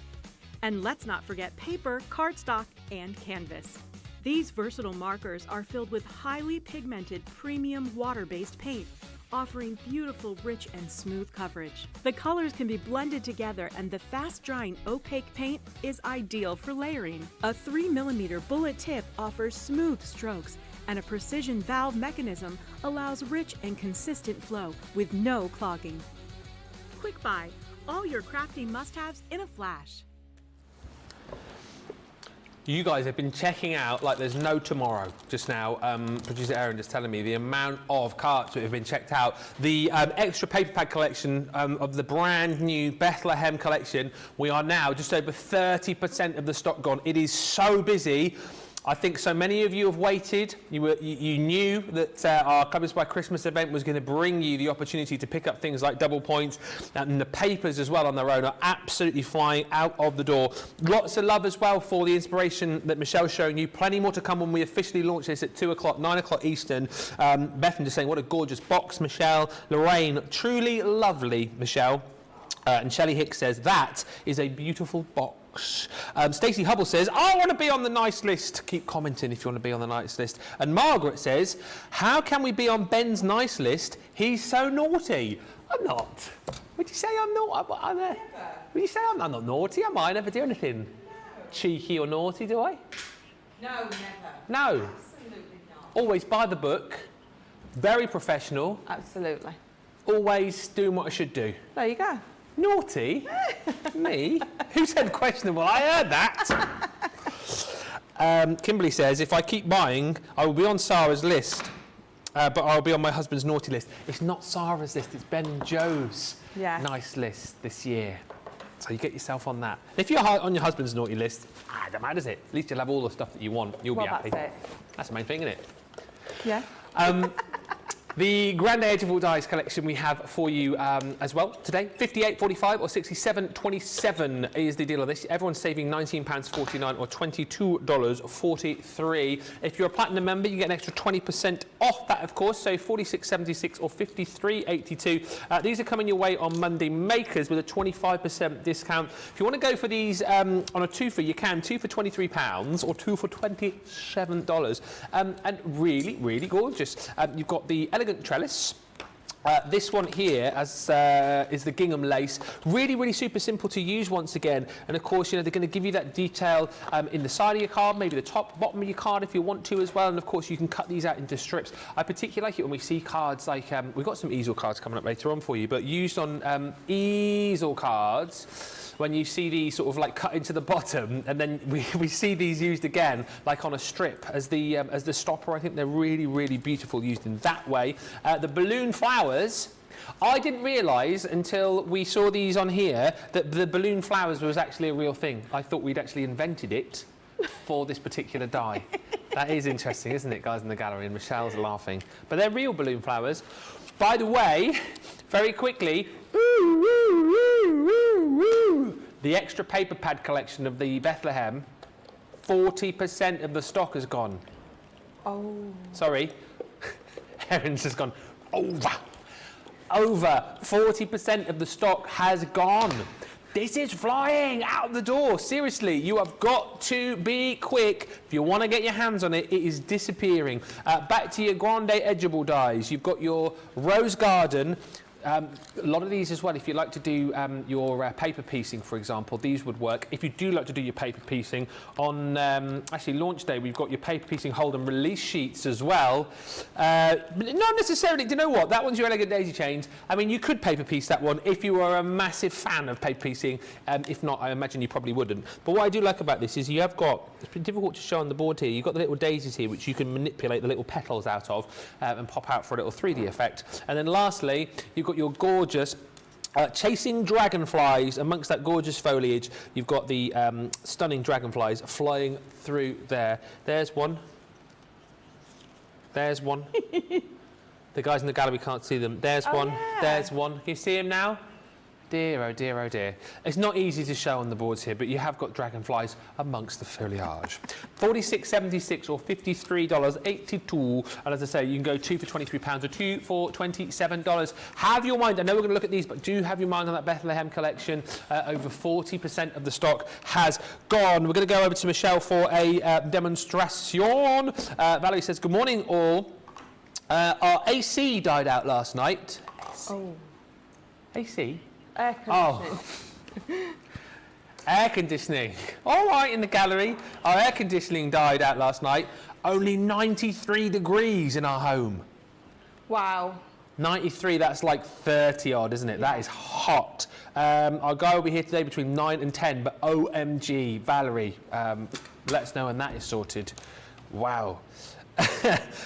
and let's not forget paper, cardstock, and canvas. These versatile markers are filled with highly pigmented premium water-based paint, offering beautiful, rich, and smooth coverage. The colors can be blended together and the fast-drying opaque paint is ideal for layering. A 3mm bullet tip offers smooth strokes, and a precision valve mechanism allows rich and consistent flow with no clogging. Quick Buy, all your crafting must-haves in a flash. You guys have been checking out like there's no tomorrow just now. Producer Erin just telling me the amount of carts that have been checked out. The extra paper pad collection of the brand new Bethlehem collection. We are now just over 30% of the stock gone. It is so busy. I think so many of you have waited. You knew that our Club Inspire Christmas event was going to bring you the opportunity to pick up things like double points, and the papers as well on their own are absolutely flying out of the door. Lots of love as well for the inspiration that Michelle's showing you. Plenty more to come when we officially launch this at 2 o'clock, 9 o'clock Eastern. Bethan just saying, what a gorgeous box, Michelle. Lorraine, truly lovely, Michelle. And Shelley Hicks says, that is a beautiful box. Stacey Hubble says, I want to be on the nice list. Keep commenting if you want to be on the nice list. And Margaret says, how can we be on Ben's nice list? He's so naughty. I'm not. Would you say I'm not? Would you say I'm not naughty? Am I? I never do anything. No. Cheeky or naughty, do I? No, never. No. Absolutely not. Always by the book. Very professional. Absolutely. Always doing what I should do. There you go. Naughty? Me? Who said questionable? I heard that. Kimberly says, if I keep buying, I will be on Sarah's list, but I'll be on my husband's naughty list. It's not Sarah's list, it's Ben and Joe's nice list this year. So you get yourself on that. If you're on your husband's naughty list, it don't matter, does it? At least you'll have all the stuff that you want. You'll be happy. That's it. That's the main thing, isn't it? Yeah. The Grande Edgeable Dies collection we have for you as well today. $58.45 or $67.27 is the deal on this. Everyone's saving £19.49 or $22.43. If you're a platinum member, you get an extra 20% off that, of course. So $46.76 or $53.82. These are coming your way on Monday Makers with a 25% discount. If you want to go for these on a two-for, you can. Two for £23 or two for $27. And really, really gorgeous. You've got the elegant trellis. This one here is the gingham lace. Really, really super simple to use once again. And of course, you know, they're going to give you that detail in the side of your card, maybe the top, bottom of your card if you want to as well. And of course, you can cut these out into strips. I particularly like it when we see cards like, we've got some Easel cards coming up later on for you, but used on Easel cards, when you see these sort of like cut into the bottom, and then we see these used again, like on a strip as the stopper. I think they're really, really beautiful used in that way. The balloon flowers, I didn't realise until we saw these on here that the balloon flowers was actually a real thing. I thought we'd actually invented it for this particular die. That is interesting, isn't it, guys in the gallery? And Michelle's laughing. But they're real balloon flowers. By the way, very quickly, the extra paper pad collection of the Bethlehem, 40% of the stock has gone. Oh. Sorry. Erin's just gone, over 40% of the stock has gone. This is flying out the door. Seriously, you have got to be quick. If you want to get your hands on it, it is disappearing. Back to your Grande Edgeable dies. You've got your Rose Garden. A lot of these as well, if you like to do your paper piecing, for example, these would work. If you do like to do your paper piecing, on actually launch day, we've got your paper piecing hold and release sheets as well. Not necessarily, do you know what? That one's your elegant daisy chains. I mean, you could paper piece that one if you are a massive fan of paper piecing. If not, I imagine you probably wouldn't. But what I do like about this is you have got, it's been difficult to show on the board here, you've got the little daisies here, which you can manipulate the little petals out of and pop out for a little 3D effect. And then lastly, you've got your gorgeous chasing dragonflies. Amongst that gorgeous foliage, you've got the stunning dragonflies flying through there. There's one. There's one. The guys in the gallery can't see them. There's one. Yeah. There's one. Can you see him now? Dear, oh dear, oh dear. It's not easy to show on the boards here, but you have got dragonflies amongst the foliage. $46.76 or $53.82. And as I say, you can go two for £23 or two for $27. Have your mind, I know we're going to look at these, but do have your mind on that Bethlehem collection. Over 40% of the stock has gone. We're going to go over to Michelle for a demonstration. Valerie says, good morning all. Our AC died out last night. Oh. AC? Air conditioning. Oh. Air conditioning. All right, in the gallery. Our air conditioning died out last night. Only 93 degrees in our home. Wow. 93, that's like 30 odd, isn't it? Yeah. That is hot. Our guy will be here today between 9 and 10, but OMG, Valerie, let us know when that is sorted. Wow.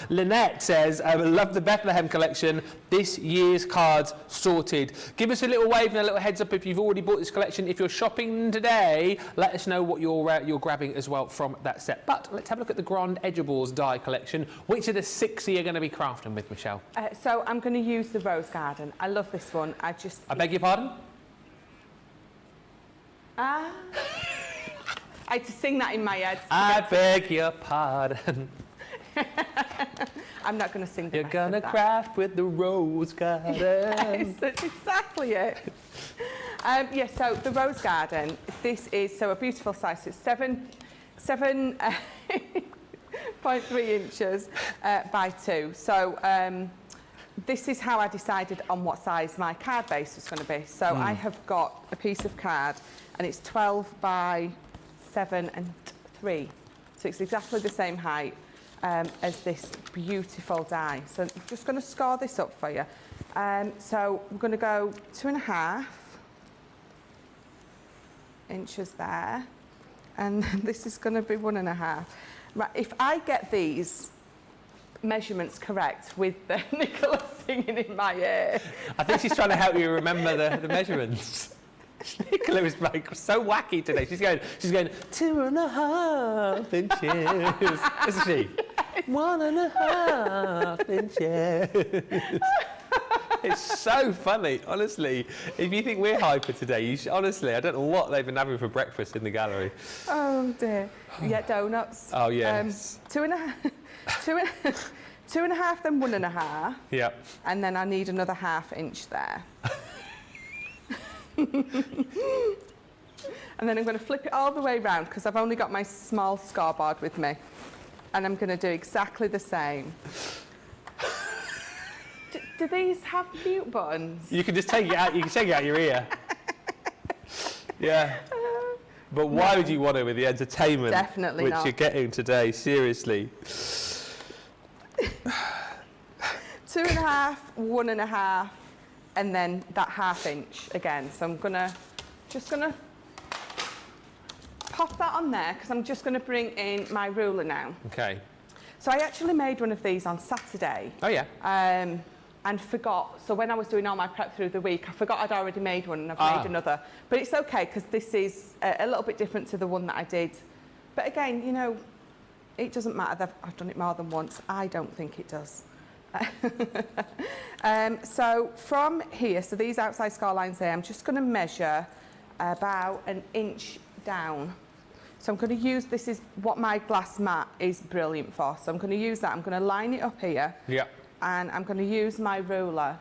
Lynette says, I love the Bethlehem collection. This year's cards sorted. Give us a little wave and a little heads up if you've already bought this collection. If you're shopping today, let us know what you're grabbing as well from that set. But let's have a look at the Grand Edgables die collection. Which of the 6 are you going to be crafting with, Michelle? So I'm going to use the Rose Garden. I love this one. I beg your pardon? I had to sing that in my head. I beg your pardon. I'm not going to sing the You're rest going to of that. craft with the Rose Garden. Yes, that's exactly it. Yeah, so the Rose Garden, this is a beautiful size. It's 7.3 inches by 2. So this is how I decided on what size my card base was going to be. So I have got a piece of card and it's 12 by 7 and 3. So it's exactly the same height as this beautiful die. So I'm just going to score this up for you. So we're going to go 2.5 inches there. And this is going to be 1.5. Right, if I get these measurements correct with the Nicola singing in my ear. I think she's trying to help you remember the measurements. Nicola is like so wacky today. She's going 2.5 inches. Isn't she? Yes. 1.5 inches. It's so funny, honestly. If you think we're hyper today, you should, honestly, I don't know what they've been having for breakfast in the gallery. Oh dear. Yeah, donuts. Oh yes. 2.5, then 1.5. Yep. And then I need another 1/2 inch there. And then I'm going to flip it all the way round because I've only got my small scoreboard with me. And I'm going to do exactly the same. Do these have mute buttons? You can just take it out. You can take it out your ear. Yeah. But why would you want to with the entertainment Definitely which not. you're getting today? Seriously. 2.5, 1.5, and then that 1/2 inch again. So I'm just gonna pop that on there because I'm just gonna bring in my ruler now. Okay. So I actually made one of these on Saturday. Oh yeah. And forgot. So when I was doing all my prep through the week, I forgot I'd already made one and I've made another. But it's okay because this is a little bit different to the one that I did. But again, you know, it doesn't matter that I've done it more than once. I don't think it does. So from here, so these outside score lines there, I'm just going to measure about 1 inch down. So I'm going to use, this is what my glass mat is brilliant for. So I'm going to use that. I'm going to line it up here. Yeah. And I'm going to use my ruler.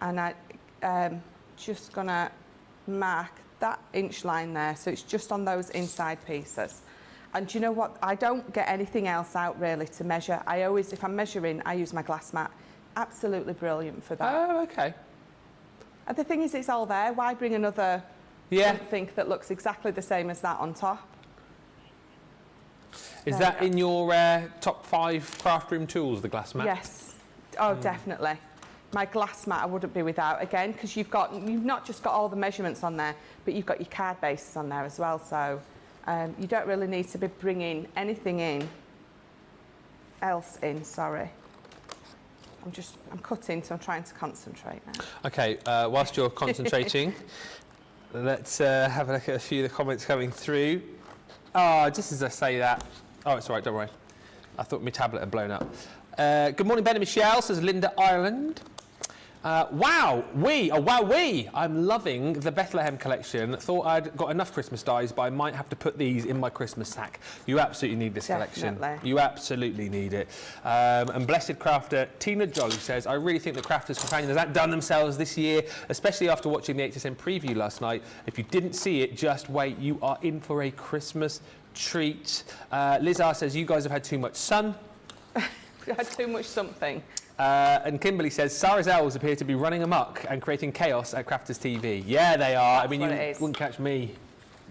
And I'm just going to mark that inch line there. So it's just on those inside pieces. And do you know what? I don't get anything else out really to measure. I always, if I'm measuring, I use my glass mat. Absolutely brilliant for that. Oh, okay. And the thing is, it's all there. Why bring another something that looks exactly the same as that on top? Is that in your top 5 craft room tools, the glass mat? Yes. Oh, definitely. My glass mat I wouldn't be without, again, because you've not just got all the measurements on there, but you've got your card bases on there as well. So you don't really need to be bringing anything else in, sorry. I'm cutting, so I'm trying to concentrate now. Okay, whilst you're concentrating, let's have a look at a few of the comments coming through. Oh, just as I say that. Oh, it's all right, don't worry. I thought my tablet had blown up. Good morning, Ben and Michelle, says Linda Ireland. Wow, I'm loving the Bethlehem collection. Thought I'd got enough Christmas dies, but I might have to put these in my Christmas sack. You absolutely need this collection. You absolutely need it. And Blessed Crafter Tina Jolly says, I really think the Crafters Companions outdone themselves this year, especially after watching the HSN preview last night. If you didn't see it, just wait. You are in for a Christmas treat. Liz R says, you guys have had too much sun. We had too much something. And Kimberly says, Sarah's elves appear to be running amok and creating chaos at Crafters TV. Yeah, they are. That's I mean, you wouldn't catch me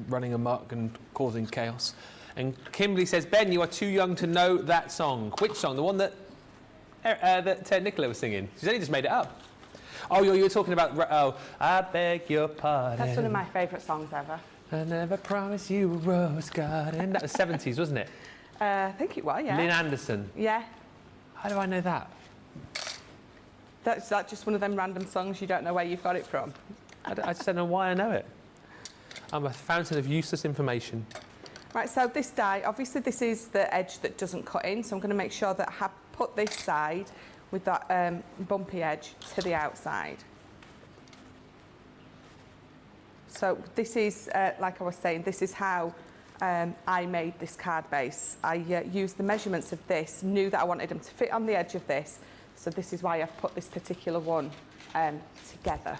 running amok and causing chaos. And Kimberly says, Ben, you are too young to know that song. Which song? The one that Nicola was singing. She's only just made it up. Oh, you were talking about, oh, I beg your pardon. That's one of my favourite songs ever. I never promised you a rose garden. That was 70s, wasn't it? I think it was, yeah. Lynn Anderson. Yeah. How do I know that? That's that just one of them random songs you don't know where you've got it from? I just don't know why I know it. I'm a fountain of useless information. Right, so this die, obviously this is the edge that doesn't cut in, so I'm going to make sure that I have put this side with that bumpy edge to the outside. So this is, like I was saying, this is how I made this card base. I used the measurements of this, knew that I wanted them to fit on the edge of this, so this is why I've put this particular one together.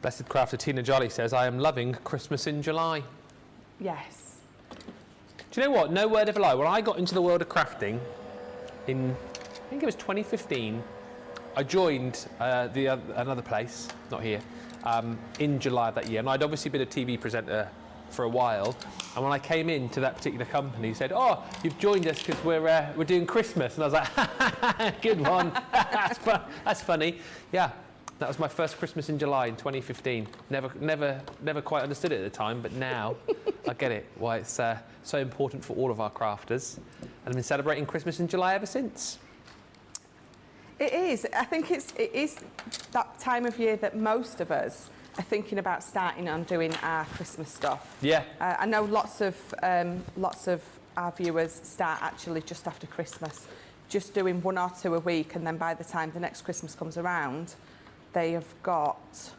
Blessed Crafter Tina Jolly says, I am loving Christmas in July. Yes. Do you know what? No word of a lie. When I got into the world of crafting in, I think it was 2015, I joined another place, not here, in July of that year. And I'd obviously been a TV presenter for a while. And when I came into that particular company, he said, oh, you've joined us because we're doing Christmas. And I was like, good one. That's funny. Yeah. That was my first Christmas in July in 2015. Never quite understood it at the time, but now I get it, why it's so important for all of our crafters. And I've been celebrating Christmas in July ever since. It is. I think it is that time of year that most of us are thinking about starting on doing our Christmas stuff. Yeah. I know lots of our viewers start actually just after Christmas, just doing 1 or 2 a week, and then by the time the next Christmas comes around, they have got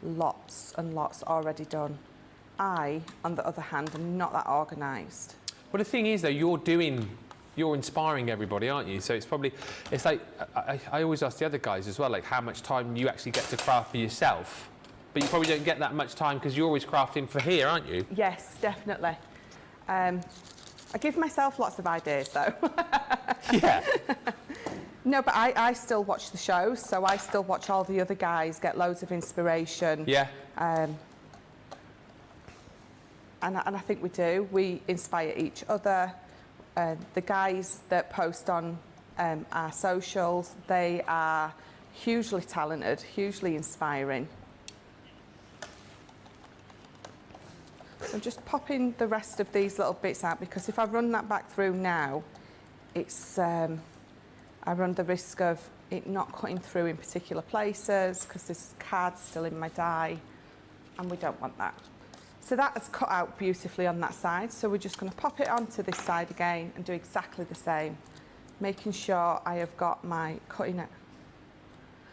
lots and lots already done. I, on the other hand, am not that organised. Well, the thing is, though, you're inspiring everybody, aren't you? So it's like, I always ask the other guys as well, like how much time you actually get to craft for yourself. But you probably don't get that much time because you're always crafting for here, aren't you? Yes, definitely. I give myself lots of ideas, though. Yeah. No, but I still watch the shows, so I still watch all the other guys, get loads of inspiration. Yeah. And I think we do. We inspire each other. The guys that post on our socials, they are hugely talented, hugely inspiring. So I'm just popping the rest of these little bits out, because if I run that back through now, it's I run the risk of it not cutting through in particular places because this card's still in my die, and we don't want that. So that has cut out beautifully on that side, so we're just going to pop it onto this side again and do exactly the same, making sure I have got my cutting it.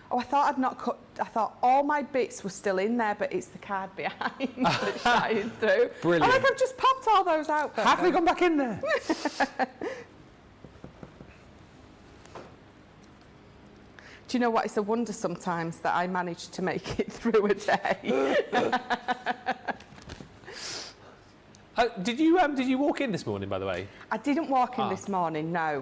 Oh, I thought I'd not cut, I thought all my bits were still in there, but it's the card behind that's shining through. Brilliant. I think I've just popped all those out. Have we gone back in there? Do you know what? It's a wonder sometimes that I manage to make it through a day. Did you walk in this morning, by the way? I didn't walk in this morning, no.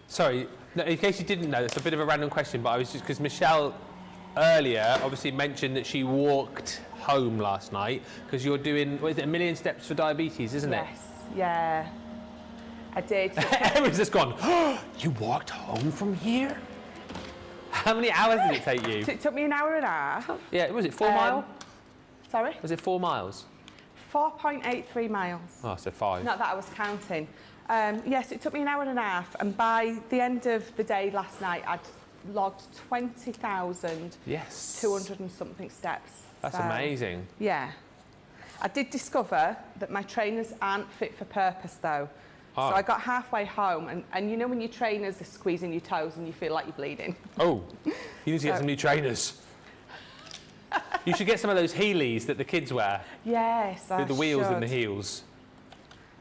Sorry, no, in case you didn't know, it's a bit of a random question, but I was just because Michelle earlier obviously mentioned that she walked home last night because you're doing, what is it, 1 million steps for diabetes, isn't it? Yes, yeah. I did. Everyone's just gone, oh, you walked home from here? How many hours did it take you? It took me an hour and a half. Yeah, was it 4 miles? Sorry? Was it 4 miles? 4.83 miles. Oh, so 5. Not that I was counting. Yes, it took me an hour and a half, and by the end of the day last night, I'd logged 20,200 Yes. and something steps. That's So, amazing. Yeah. I did discover that my trainers aren't fit for purpose, though. Oh. So I got halfway home, and you know when your trainers are squeezing your toes and you feel like you're bleeding? Oh, you need to get some new trainers. You should get some of those Heelys that the kids wear. Yes, I With the wheels should. and the heels.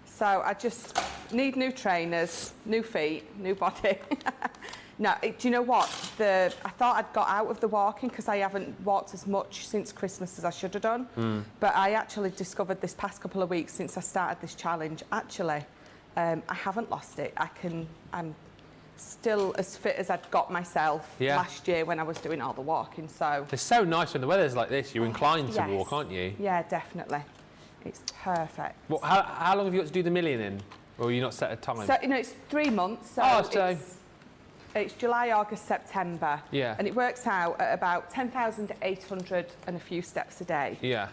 So I just need new trainers, new feet, new body. No, do you know what? I thought I'd got out of the walking because I haven't walked as much since Christmas as I should have done. But I actually discovered this past couple of weeks since I started this challenge, actually, I haven't lost it. I'm still as fit as I'd got myself last year when I was doing all the walking. So It's so nice when the weather's like this. You're inclined to walk, aren't you? Yeah, definitely. It's perfect. Well, how long have you got to do the 1 million in? Or are you not set a time? So, you know, it's 3 months. So it's July, August, September. Yeah. And it works out at about 10,800 and a few steps a day. Yeah.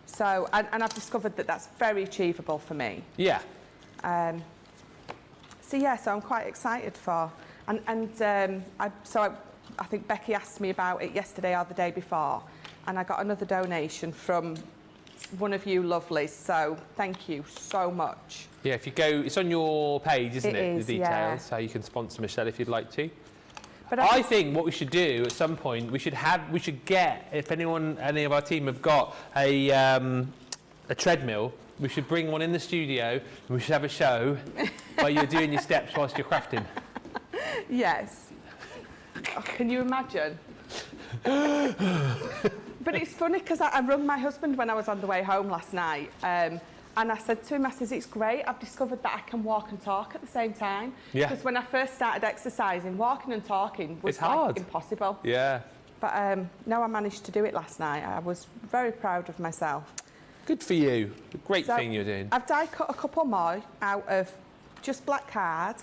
So, and I've discovered that that's very achievable for me. Yeah. So yeah, so I'm quite excited for, I think Becky asked me about it yesterday or the day before, and I got another donation from one of you lovelies, so thank you so much. Yeah, if you go, it's on your page, isn't it? Is, the details, yeah. so you can sponsor Michelle if you'd like to. But I think what we should do at some point, we should get, if any of our team have got a treadmill, we should bring one in the studio and we should have a show where you're doing your steps whilst you're crafting. Yes. Oh, can you imagine? But it's funny because I rung my husband when I was on the way home last night, and I said to him, I said, it's great, I've discovered that I can walk and talk at the same time. Yeah. Because when I first started exercising, walking and talking was It's hard. like impossible. Yeah. But no, I managed to do it last night. I was very proud of myself. Good for you. Great So, thing you're doing. I've die cut a couple more out of just black card,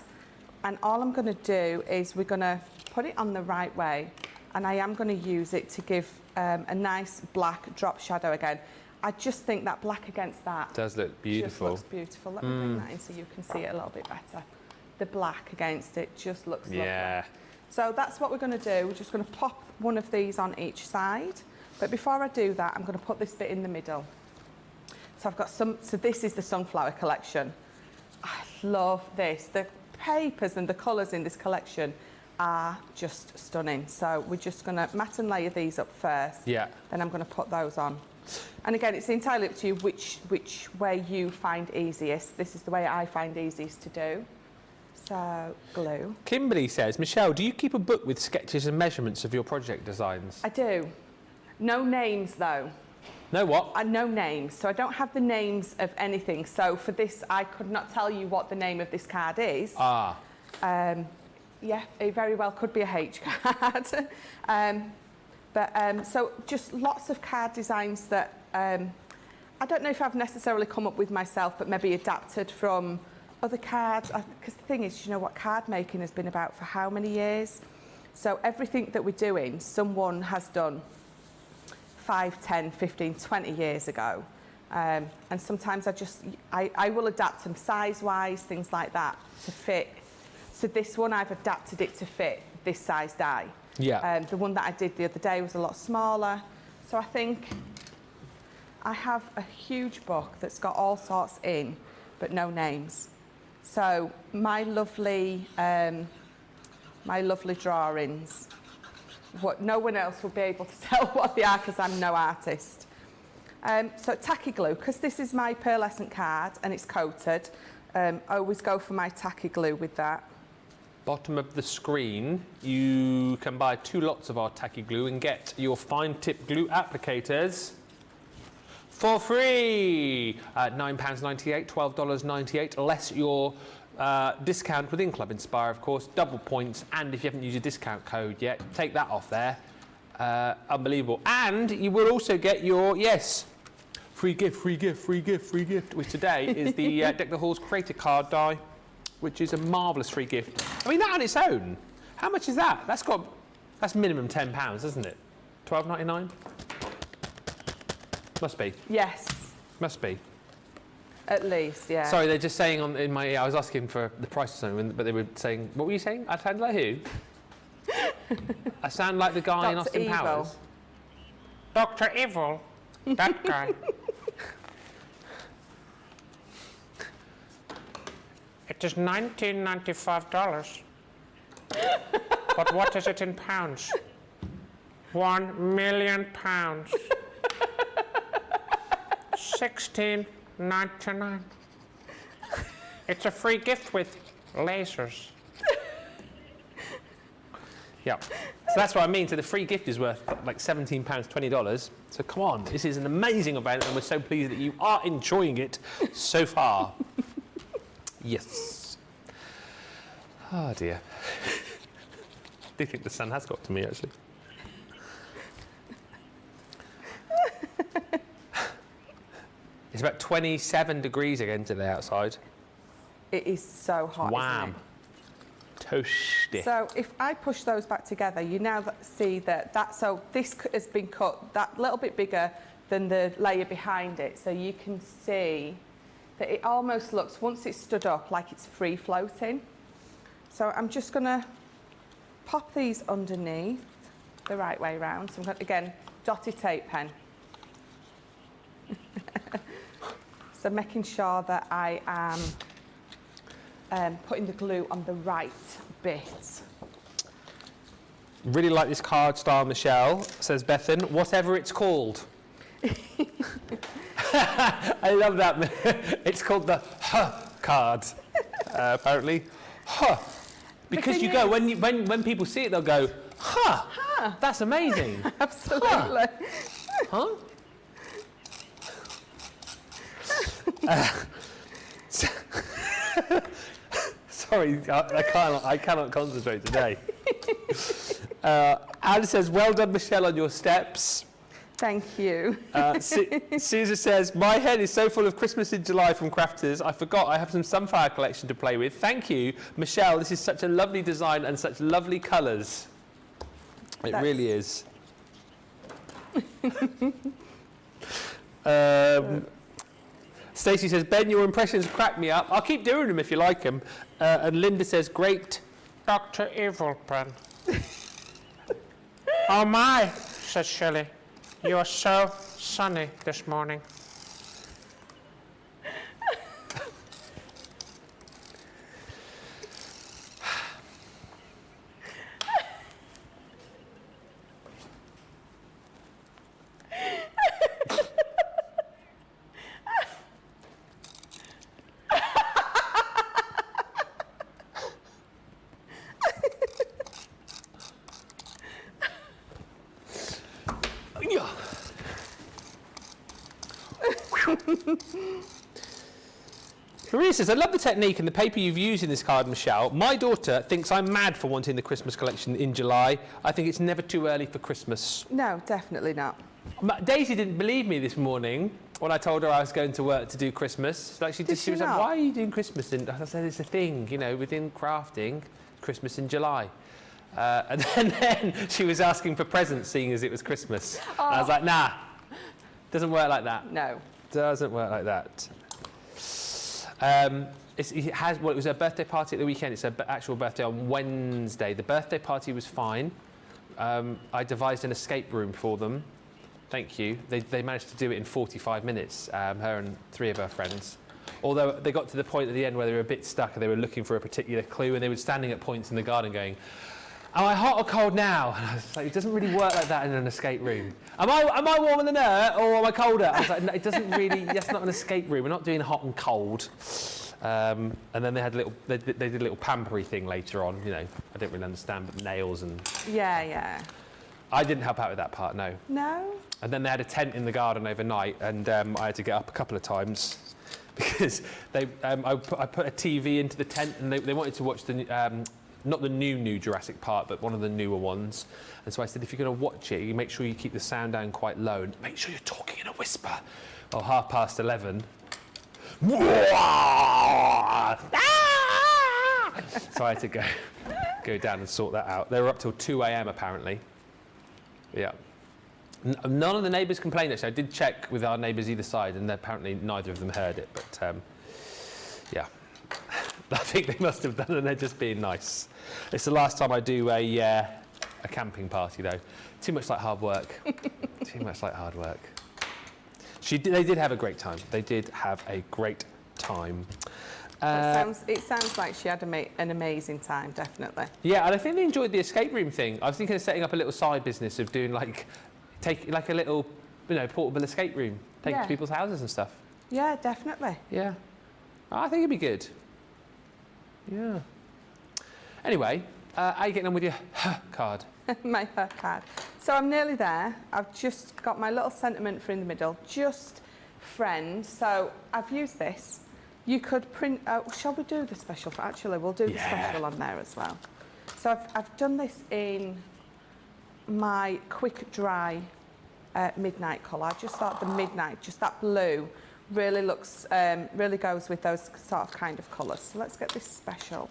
and all I'm going to do is we're going to put it on the right way, and I am going to use it to give a nice black drop shadow again. I just think that black against that Does look beautiful. just looks beautiful. Let me bring that in so you can see it a little bit better. The black against it just looks lovely. Yeah. So that's what we're going to do. We're just going to pop one of these on each side. But before I do that, I'm going to put this bit in the middle. So I've got so this is the sunflower collection. I love this. The papers and the colours in this collection are just stunning. So we're just going to mat and layer these up first. Yeah. Then I'm going to put those on. And again, it's entirely up to you which way you find easiest. This is the way I find easiest to do. So, glue. Kimberly says, Michelle, do you keep a book with sketches and measurements of your project designs? I do. No names, though. No what? No names. So I don't have the names of anything. So for this, I could not tell you what the name of this card is. Ah. Yeah, it very well could be a H card. So just lots of card designs that I don't know if I've necessarily come up with myself, but maybe adapted from other cards. Because the thing is, you know what, card making has been about for how many years? So everything that we're doing, someone has done 5, 10, 15, 20 years ago. And sometimes I will adapt them size-wise, things like that, to fit. So this one, I've adapted it to fit this size die. Yeah. The one that I did the other day was a lot smaller. So I think I have a huge book that's got all sorts in, but no names. So my lovely drawings, what no one else will be able to tell what they are because I'm no artist. So tacky glue, because this is my pearlescent card and it's coated. I always go for my tacky glue with that. Bottom of the screen, you can buy 2 lots of our tacky glue and get your fine tip glue applicators for free at £9.98, $12.98, less your discount within Club Inspire, of course, double points, and if you haven't used your discount code yet, take that off there. Unbelievable. And you will also get your, yes, free gift, which today is the Deck the Halls Creator Card die, which is a marvellous free gift. I mean, that on its own, how much is that? That's minimum £10, isn't it? $12.99? Must be. Yes. Must be. At least, yeah. Sorry, they're just saying in my ear, I was asking for the price or something, but they were saying, what were you saying? I sound like who? I sound like the guy in Austin Evil. Powers. Dr. Evil. That guy. It is $19.95. But what is it in pounds? £1 million. $16.99. It's a free gift with lasers. Yeah. So that's what I mean. So the free gift is worth like £17, $20. So come on, this is an amazing event and we're so pleased that you are enjoying it so far. Yes. Oh dear. I do think the sun has got to me actually. It's about 27 degrees again today outside. It is so hot, Wham. isn't Toasty. it? So if I push those back together, you now see that so this has been cut that little bit bigger than the layer behind it. So you can see that it almost looks, once it's stood up, like it's free floating. So I'm just going to pop these underneath the right way round. So I'm going to, again, dotted tape pen. So making sure that I am putting the glue on the right bit. Really like this card style, Michelle, says Bethan. Whatever it's called. I love that. It's called the card, apparently. Because you go, when people see it, they'll go, that's amazing. Absolutely. Huh? Sorry, I cannot concentrate today. Anne says, well done, Michelle, on your steps. Thank you. Caesar says, my head is so full of Christmas in July from Crafters, I forgot I have some sunflower collection to play with. Thank you, Michelle. This is such a lovely design and such lovely colours. It really is. Stacey says, Ben, your impressions crack me up. I'll keep doing them if you like them. And Linda says, great. Dr. Evil, Ben. Oh my, says Shelley. You are so sunny this morning. Maria says, I love the technique and the paper you've used in this card, Michelle. My daughter thinks I'm mad for wanting the Christmas collection in July. I think it's never too early for Christmas. No, definitely not. Daisy didn't believe me this morning when I told her I was going to work to do Christmas. Like she was like, why are you doing Christmas? And I said, it's a thing, you know, within crafting, Christmas in July. And then she was asking for presents, seeing as it was Christmas. Oh. I was like, nah, doesn't work like that. No. Doesn't work like that. It was her birthday party at the weekend. It's her actual birthday on Wednesday. The birthday party was fine. I devised an escape room for them. Thank you. They managed to do it in 45 minutes, her and 3 of her friends. Although they got to the point at the end where they were a bit stuck and they were looking for a particular clue, and they were standing at points in the garden going, am I hot or cold now? And I was like, it doesn't really work like that in an escape room. Am I warmer than her or am I colder? I was like, no, it doesn't really, that's not an escape room. We're not doing hot and cold. And then they had they did a little pampery thing later on, you know. I didn't really understand, but nails and... Yeah. I didn't help out with that part, no. No? And then they had a tent in the garden overnight, and I had to get up a couple of times because I put a TV into the tent, and they wanted to watch the... not the new Jurassic Park, but one of the newer ones. And so I said, if you're going to watch it, you make sure you keep the sound down quite low and make sure you're talking in a whisper. Well, 11:30. So I had to go down and sort that out. They were up till 2 a.m. apparently. Yeah. None of the neighbours complained, actually. I did check with our neighbours either side, and apparently neither of them heard it. But yeah. I think they must have done, and they're just being nice. It's the last time I do a camping party, though. Too much like hard work. Too much like hard work. They did have a great time. They did have a great time. It sounds like she had an amazing time, definitely. Yeah, and I think they enjoyed the escape room thing. I was thinking of setting up a little side business of doing like a little, portable escape room, taking to people's houses and stuff. Yeah, definitely. Yeah, I think it'd be good. Yeah. Anyway, how are you getting on with your card? My card. So I'm nearly there. I've just got my little sentiment for in the middle. Just friend. So I've used this. You could print. Shall we do the special? Actually, we'll do the special on there as well. So I've done this in my quick dry midnight colour. I just thought the midnight, just that blue, really looks, really goes with those sort of kind of colours. So let's get this special.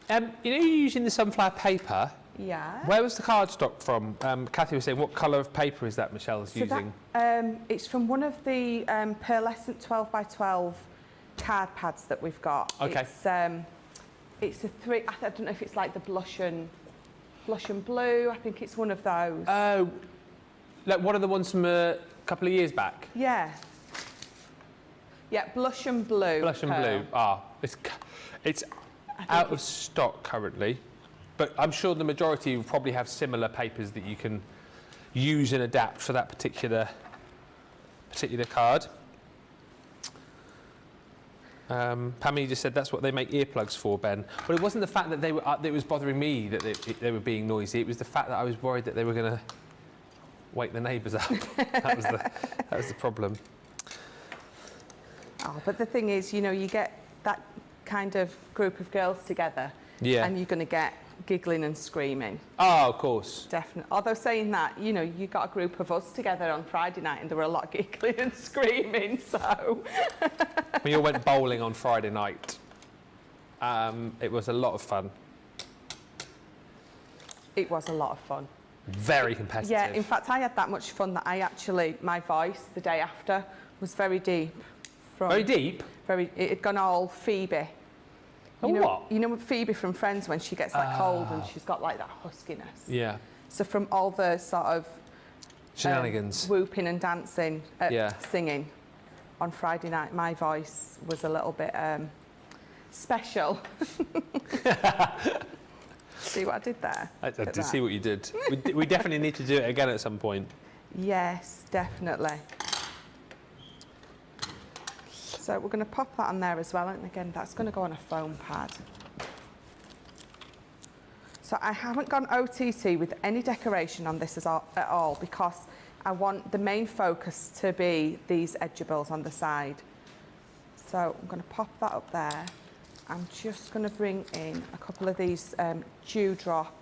You're using the sunflower paper. Yeah. Where was the cardstock from? Kathy was saying, what colour of paper is that Michelle's using? It's from one of the pearlescent 12x12 card pads that we've got. Okay. It's a three. I don't know if it's like the blush and blue. I think it's one of those. Oh, like one of the ones from a couple of years back. Yeah. Yeah, blush and blue. Blush and blue. Ah, it's out of stock currently, but I'm sure the majority will probably have similar papers that you can use and adapt for that particular card. Pammy just said that's what they make earplugs for, Ben. But it wasn't the fact that they were that was bothering me that they were being noisy. It was the fact that I was worried that they were going to wake the neighbours up. that was the problem. Oh, but the thing is, you know, you get that kind of group of girls together, Yeah. and you're going to get giggling and screaming. Oh, of course. Definitely. Although saying that, you know, you got a group of us together on Friday night and there were a lot of giggling and screaming, so... We all went bowling on Friday night. It was a lot of fun. It was a lot of fun. Very competitive. Yeah, in fact, I had that much fun that my voice the day after was very deep. Very deep? It had gone all Phoebe. What? You know Phoebe from Friends when she gets that cold and she's got like that huskiness? Yeah. So from all the sort of... Shenanigans. Whooping and dancing, Yeah. singing on Friday night, my voice was a little bit special. See what I did there? I did see what you did. we definitely need to do it again at some point. Yes, definitely. So we're going to pop that on there as well, and again, that's going to go on a foam pad. So I haven't gone OTT with any decoration on this at all because I want the main focus to be these edgables on the side. So I'm going to pop that up there. I'm just going to bring in a couple of these dewdrop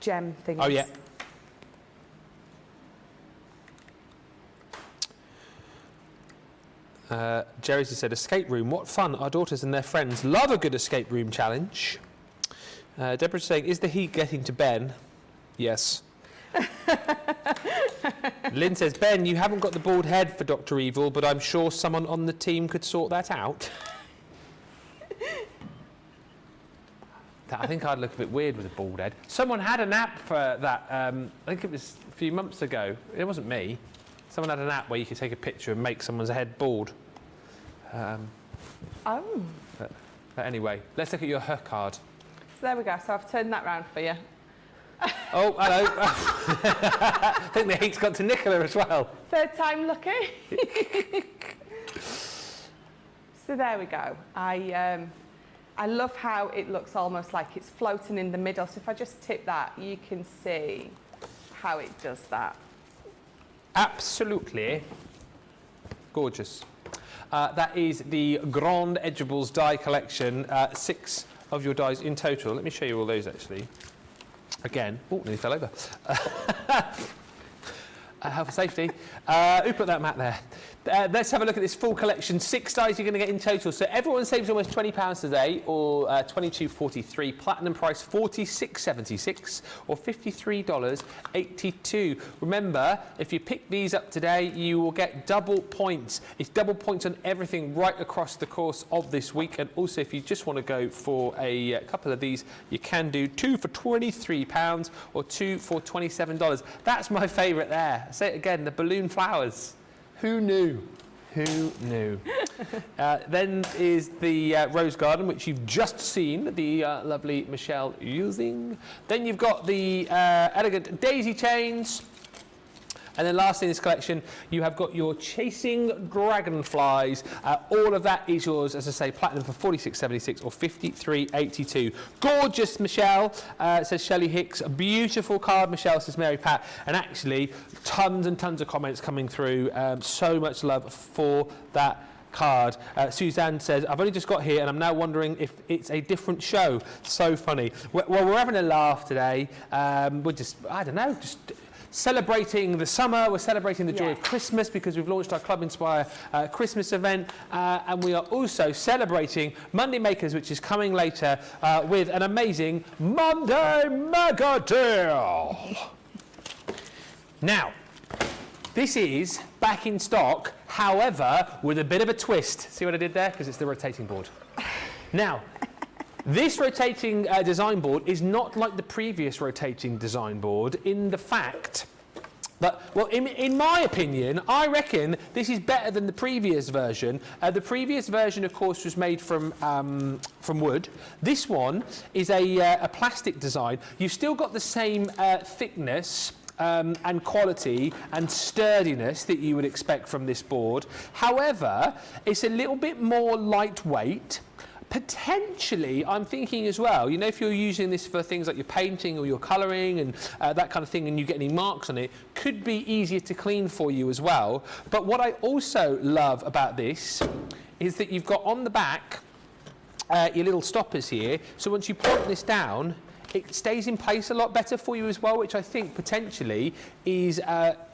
gem things. Oh, yeah. Jerry's just said, escape room, what fun. Our daughters and their friends love a good escape room challenge. Deborah's saying, is the heat getting to Ben? Yes. Lynn says, Ben, you haven't got the bald head for Dr. Evil, but I'm sure someone on the team could sort that out. I think I'd look a bit weird with a bald head. Someone had an app for that, I think it was a few months ago. It wasn't me. Someone had an app where you could take a picture and make someone's head bald. Oh. But anyway, let's look at your her card. So there we go. So I've turned that round for you. Oh, hello. I think the heat's got to Nicola as well. Third time lucky. So there we go. I love how it looks almost like it's floating in the middle. So if I just tip that, you can see how it does that. Absolutely gorgeous. That is the Grand Edgables die collection. 6 of your dies in total. Let me show you all those actually. Again, oh, nearly fell over. Health and safety. Who put that mat there? Let's have a look at this full collection. 6 dies you're going to get in total. So everyone saves almost £20 today, or $22.43. Platinum price $46.76, or $53.82. Remember, if you pick these up today, you will get double points. It's double points on everything right across the course of this week. And also, if you just want to go for a couple of these, you can do 2 for £23 or 2 for $27. That's my favourite there. I'll say it again, the balloon flowers. Who knew? Who knew? Then is the Rose Garden, which you've just seen, the lovely Michelle using. Then you've got the elegant daisy chains. And then lastly in this collection, you have got your Chasing Dragonflies. All of that is yours, as I say, platinum for $46.76 or $53.82. Gorgeous, Michelle, says Shelley Hicks. A beautiful card, Michelle, says Mary Pat. And actually, tons and tons of comments coming through. So much love for that card. Suzanne says, I've only just got here and I'm now wondering if it's a different show. So funny. Well, we're having a laugh today. We're just, I don't know, just celebrating the summer, we're celebrating the joy of Christmas because we've launched our Club Inspire Christmas event, and we are also celebrating Monday Makers, which is coming later, with an amazing Monday Mega Deal. Now, this is back in stock, however, with a bit of a twist. See what I did there? Because it's the rotating board. Now, this rotating design board is not like the previous rotating design board in the fact that, well, in my opinion, I reckon this is better than the previous version. The previous version, of course, was made from wood. This one is a plastic design. You've still got the same thickness and quality and sturdiness that you would expect from this board. However, it's a little bit more lightweight. Potentially, I'm thinking as well, you know, if you're using this for things like your painting or your colouring and that kind of thing, and you get any marks on it, could be easier to clean for you as well. But what I also love about this is that you've got on the back your little stoppers here. So once you point this down, it stays in place a lot better for you as well, which I think potentially is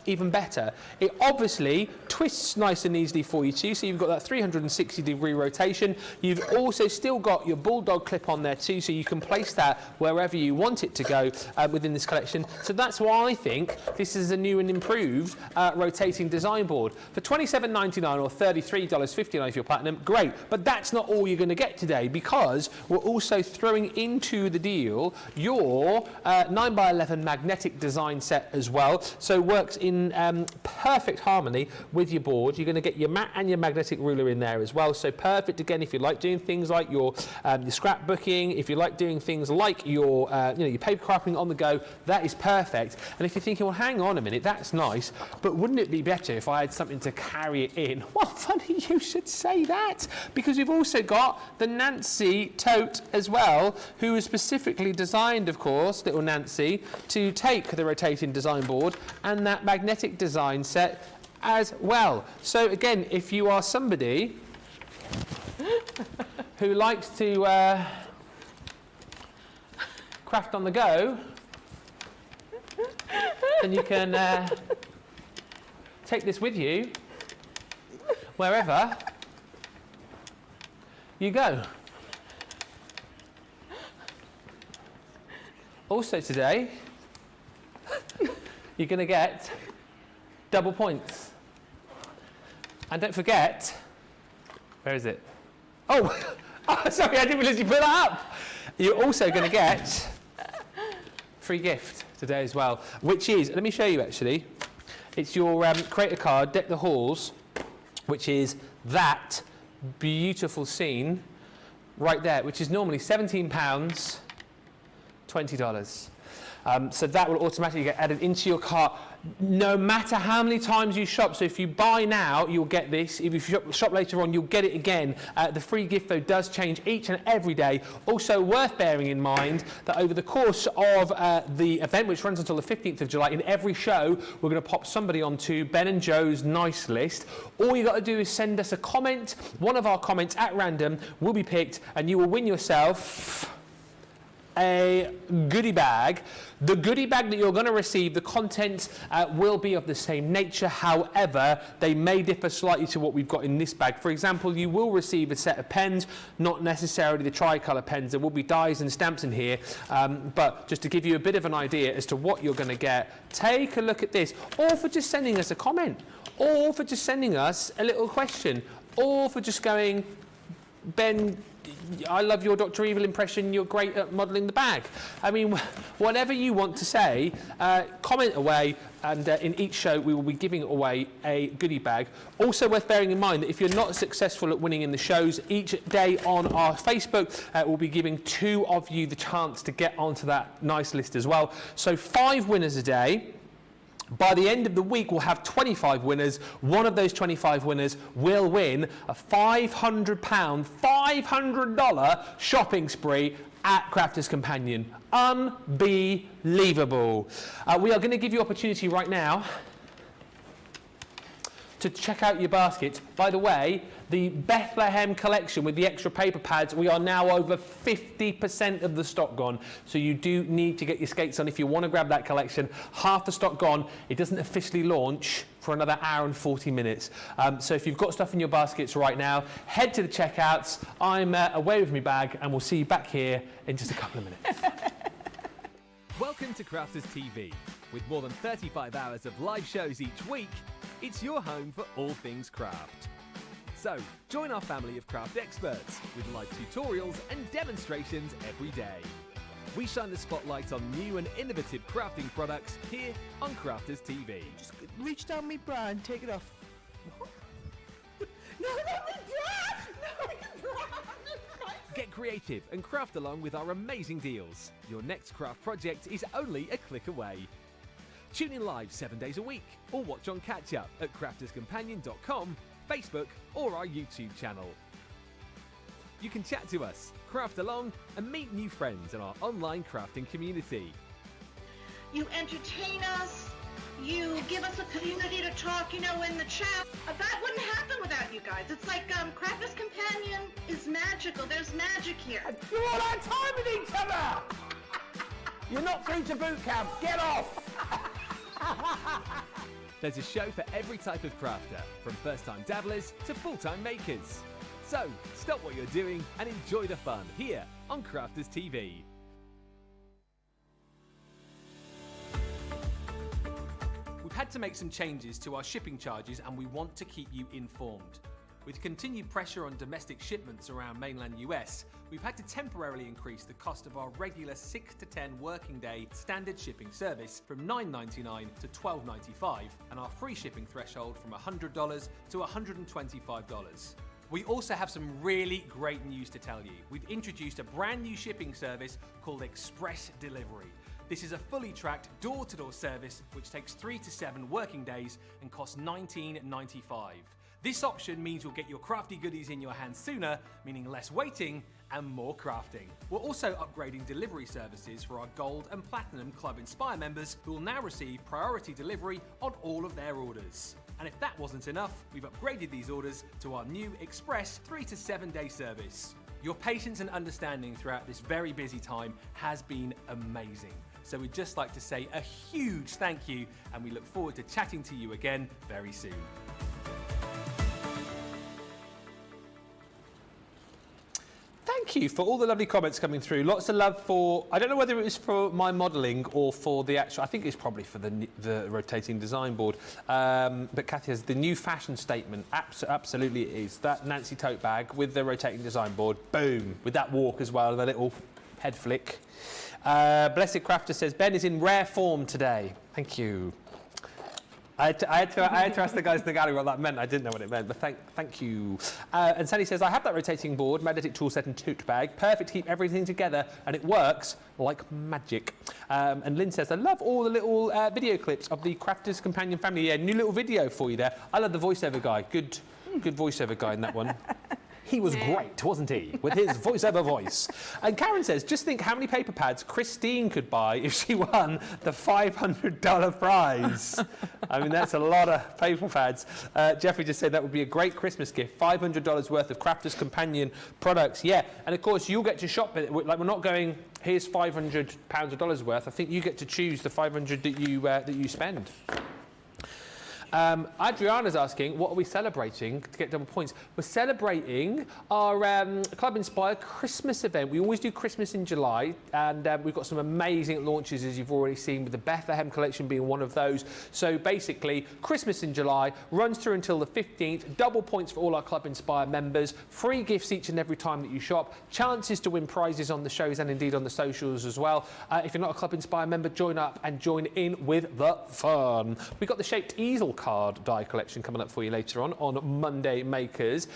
even better. It obviously twists nice and easily for you too, so you've got that 360-degree rotation. You've also still got your bulldog clip on there too, so you can place that wherever you want it to go within this collection. So that's why I think this is a new and improved rotating design board. For $27.99 or $33.59 if you're platinum, great. But that's not all you're going to get today, because we're also throwing into the deal your 9x11 magnetic design set as well. So works in perfect harmony with your board. You're going to get your mat and your magnetic ruler in there as well. So perfect again if you like doing things like your scrapbooking, if you like doing things like your your paper crafting on the go. That is perfect. And if you're thinking, well, hang on a minute, that's nice, but wouldn't it be better if I had something to carry it in? Well, funny you should say that, because we've also got the Nancy tote as well, who was specifically designed, of course, little Nancy, to take the rotating design board and that magnetic design set as well. So again, if you are somebody who likes to craft on the go, then you can take this with you wherever you go. Also today, you're going to get double points. And don't forget, where is it? Oh, sorry, I didn't realise you put that up. You're also going to get free gift today as well, which is, let me show you actually, it's your creator card, Deck the Halls, which is that beautiful scene right there, which is normally £17, $20. So that will automatically get added into your cart no matter how many times you shop. So if you buy now, you'll get this. If you shop later on, you'll get it again. The free gift, though, does change each and every day. Also worth bearing in mind that over the course of the event, which runs until the 15th of July, in every show, we're going to pop somebody onto Ben and Joe's nice list. All you got to do is send us a comment. One of our comments at random will be picked, and you will win yourself a goodie bag. The goodie bag that you're going to receive, the contents will be of the same nature. However, they may differ slightly to what we've got in this bag. For example, you will receive a set of pens, not necessarily the tricolour pens. There will be dies and stamps in here. But just to give you a bit of an idea as to what you're going to get, take a look at this. Or for just sending us a comment. Or for just sending us a little question. Or for just going, Ben, I love your Dr. Evil impression, you're great at modelling the bag. I mean, whatever you want to say, comment away, and in each show we will be giving away a goodie bag. Also worth bearing in mind that if you're not successful at winning in the shows, each day on our Facebook we'll be giving 2 of you the chance to get onto that nice list as well. So 5 winners a day. By the end of the week, we'll have 25 winners. One of those 25 winners will win a £500, $500 shopping spree at Crafters Companion. Unbelievable. We are going to give you opportunity right now to check out your baskets. By the way, the Bethlehem collection with the extra paper pads, we are now over 50% of the stock gone. So you do need to get your skates on if you want to grab that collection. Half the stock gone. It doesn't officially launch for another hour and 40 minutes. So if you've got stuff in your baskets right now, head to the checkouts. I'm away with my bag, and we'll see you back here in just a couple of minutes. Welcome to Crafters TV. With more than 35 hours of live shows each week, it's your home for all things craft. So, join our family of craft experts with live tutorials and demonstrations every day. We shine the spotlight on new and innovative crafting products here on Crafters TV. Just reach down my bra and take it off. No, not my bra! No, my bra! Get creative and craft along with our amazing deals. Your next craft project is only a click away. Tune in live 7 days a week or watch on catch up at crafterscompanion.com, Facebook or our YouTube channel. You can chat to us, craft along and meet new friends in our online crafting community. You entertain us, you give us a community to talk, in the chat. That wouldn't happen without you guys. It's like Crafters Companion is magical. There's magic here. You're all our time with each other! You're not through to boot camp. Get off! There's a show for every type of crafter, from first-time dabblers to full-time makers. So, stop what you're doing and enjoy the fun here on Crafters TV. We've had to make some changes to our shipping charges, and we want to keep you informed. With continued pressure on domestic shipments around mainland US, we've had to temporarily increase the cost of our regular 6 to 10 working day standard shipping service from $9.99 to $12.95, and our free shipping threshold from $100 to $125. We also have some really great news to tell you. We've introduced a brand new shipping service called Express Delivery. This is a fully tracked door-to-door service which takes 3 to 7 working days and costs $19.95. This option means you'll get your crafty goodies in your hands sooner, meaning less waiting and more crafting. We're also upgrading delivery services for our Gold and Platinum Club Inspire members, who will now receive priority delivery on all of their orders. And if that wasn't enough, we've upgraded these orders to our new Express 3 to 7 day service. Your patience and understanding throughout this very busy time has been amazing. So we'd just like to say a huge thank you, and we look forward to chatting to you again very soon. Thank you for all the lovely comments coming through. Lots of love for, I don't know whether it was for my modelling or for the actual, I think it's probably for the rotating design board. But Kathy has the new fashion statement. Absolutely it is. That Nancy tote bag with the rotating design board, boom, with that walk as well, the little head flick. Blessed Crafter says, Ben is in rare form today. Thank you. I had to ask the guys in the gallery what that meant. I didn't know what it meant, but thank you. And Sally says, I have that rotating board, magnetic tool set and tote bag. Perfect to keep everything together, and it works like magic. And Lynn says, I love all the little video clips of the Crafters Companion family. Yeah, new little video for you there. I love the voiceover guy. Good voiceover guy in that one. He was great, wasn't he? With his voiceover voice. And Karen says, just think how many paper pads Christine could buy if she won the $500 prize. I mean, that's a lot of paper pads. Jeffrey just said that would be a great Christmas gift. $500 worth of Crafters Companion products. Yeah, and of course, you'll get to shop it. Like, we're not going, here's £500 of dollars worth. I think you get to choose the 500 that you spend. Adriana's asking, what are we celebrating to get double points? We're celebrating our Club Inspire Christmas event. We always do Christmas in July, and we've got some amazing launches, as you've already seen, with the Bethlehem collection being one of those. So basically, Christmas in July runs through until the 15th. Double points for all our Club Inspire members. Free gifts each and every time that you shop. Chances to win prizes on the shows and indeed on the socials as well. If you're not a Club Inspire member, join up and join in with the fun. We've got the shaped easel card die collection coming up for you later on Monday Makers.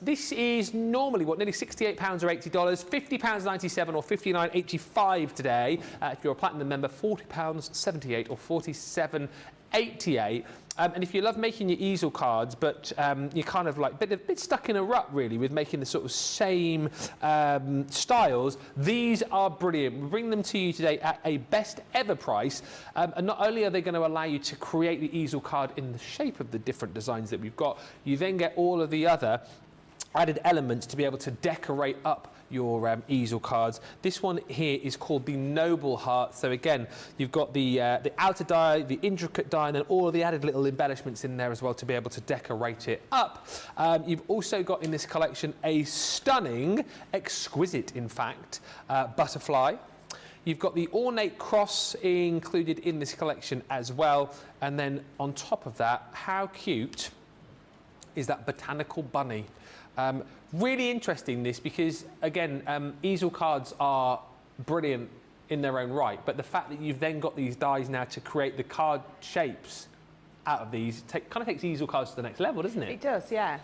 This is normally nearly £68 or $80, £50.97 or $59.85 today. If you're a platinum member, £40.78 or $47.88. And if you love making your easel cards, but you're kind of like a bit stuck in a rut, really, with making the sort of same styles, these are brilliant. We bring them to you today at a best ever price. And not only are they going to allow you to create the easel card in the shape of the different designs that we've got, you then get all of the other added elements to be able to decorate up your easel cards. This one here is called the Noble Heart. So again, you've got the outer die, the intricate die, and then all of the added little embellishments in there as well to be able to decorate it up. You've also got in this collection a stunning, exquisite in fact, butterfly. You've got the ornate cross included in this collection as well. And then on top of that, how cute is that botanical bunny? Really interesting this because, again, easel cards are brilliant in their own right, but the fact that you've then got these dies now to create the card shapes out of these kind of takes easel cards to the next level, doesn't it? It does, yeah.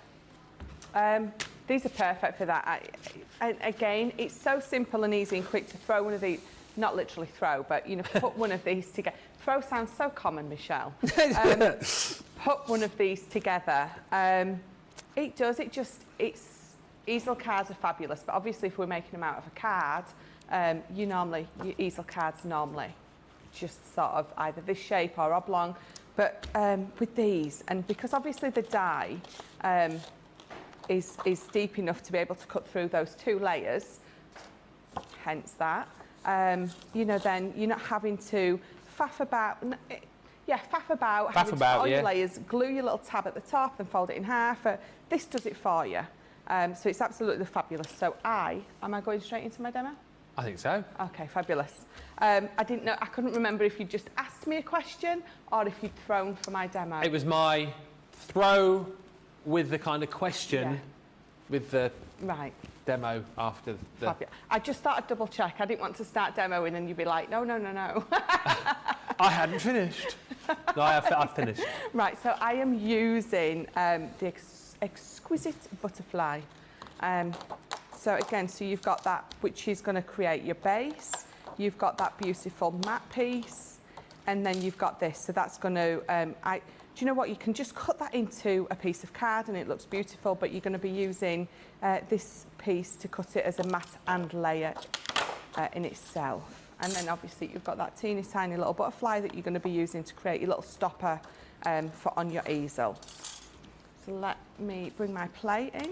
These are perfect for that. And again, it's so simple and easy and quick to throw one of these, not literally throw, but, you know, put one of these together. Throw sounds so common, Michelle. Put one of these together. It does, easel cards are fabulous, but obviously if we're making them out of a card, your easel cards normally just sort of either this shape or oblong, but with these, and because obviously the die is deep enough to be able to cut through those 2 layers, hence that, you know, then you're not having to faff about, all your layers, glue your little tab at the top and fold it in half. This does it for you. So it's absolutely fabulous. So am I going straight into my demo? I think so. Okay, fabulous. I didn't know, I couldn't remember if you just asked me a question or if you'd thrown for my demo. It was my throw with the kind of question with the demo after the... Fabulous. I just thought I'd double check. I didn't want to start demoing and you'd be like, no. I hadn't finished. No, I've finished. Right, so I am using the exquisite butterfly. So again, so you've got that, which is going to create your base. You've got that beautiful matte piece, and then you've got this. So that's going to, do you know what? You can just cut that into a piece of card and it looks beautiful, but you're going to be using this piece to cut it as a matte and layer in itself. And then obviously you've got that teeny tiny little butterfly that you're going to be using to create your little stopper for on your easel. So let me bring my plate in.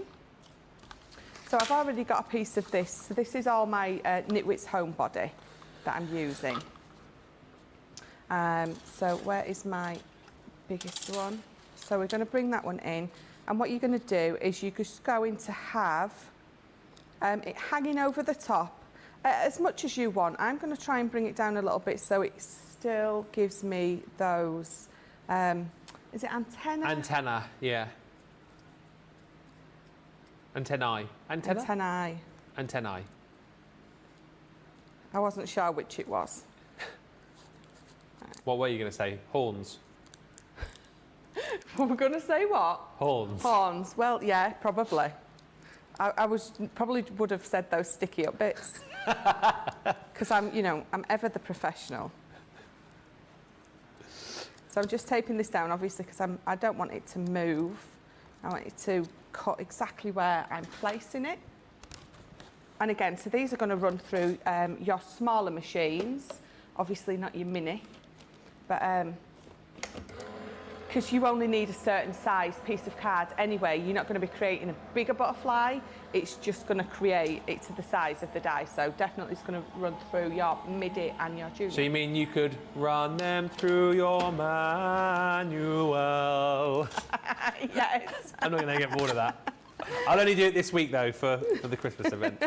So I've already got a piece of this. So this is all my Knitwits home body that I'm using. So where is my biggest one? So we're going to bring that one in. And what you're going to do is you're just going to have it hanging over the top as much as you want. I'm going to try and bring it down a little bit so it still gives me those, is it antenna? Antenna, yeah. Antennae. Antenna? Antennae. Antennae. I wasn't sure which it was. What were you going to say? Horns? We're going to say what? Horns. Horns. Well, yeah, probably. I probably would have said those sticky up bits. Because I'm ever the professional. So I'm just taping this down, obviously, because I don't want it to move. I want it to cut exactly where I'm placing it. And again, so these are going to run through your smaller machines, obviously not your mini, but because you only need a certain size piece of card anyway. You're not going to be creating a bigger butterfly. It's just going to create it to the size of the die. So definitely it's going to run through your midi and your junior. So you mean you could run them through your manual? Yes. I'm not going to get bored of that. I'll only do it this week though for the Christmas event.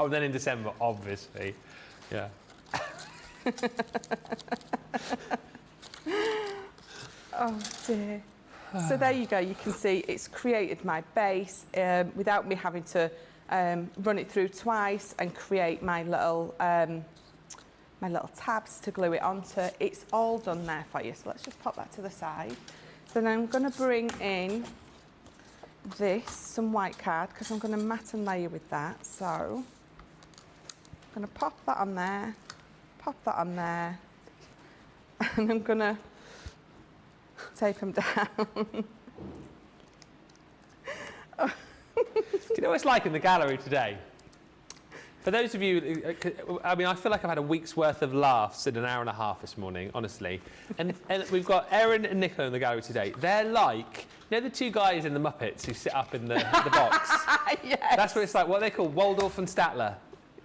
Oh, then in December, obviously. Yeah. Oh dear. So there you go, you can see it's created my base without me having to run it through twice and create my little tabs to glue it onto. It's all done there for you, so let's just pop that to the side. So then I'm going to bring in some white card because I'm going to mat and layer with that. So I'm going to pop that on there, and I'm going to tape them down. Do you know what it's like in the gallery today? For those of you, I mean, I feel like I've had a week's worth of laughs in an hour and a half this morning, honestly. And we've got Erin and Nicola in the gallery today. They're like, you know, the two guys in the Muppets who sit up in the box? Yes. That's what it's like. What are they called? Waldorf and Statler.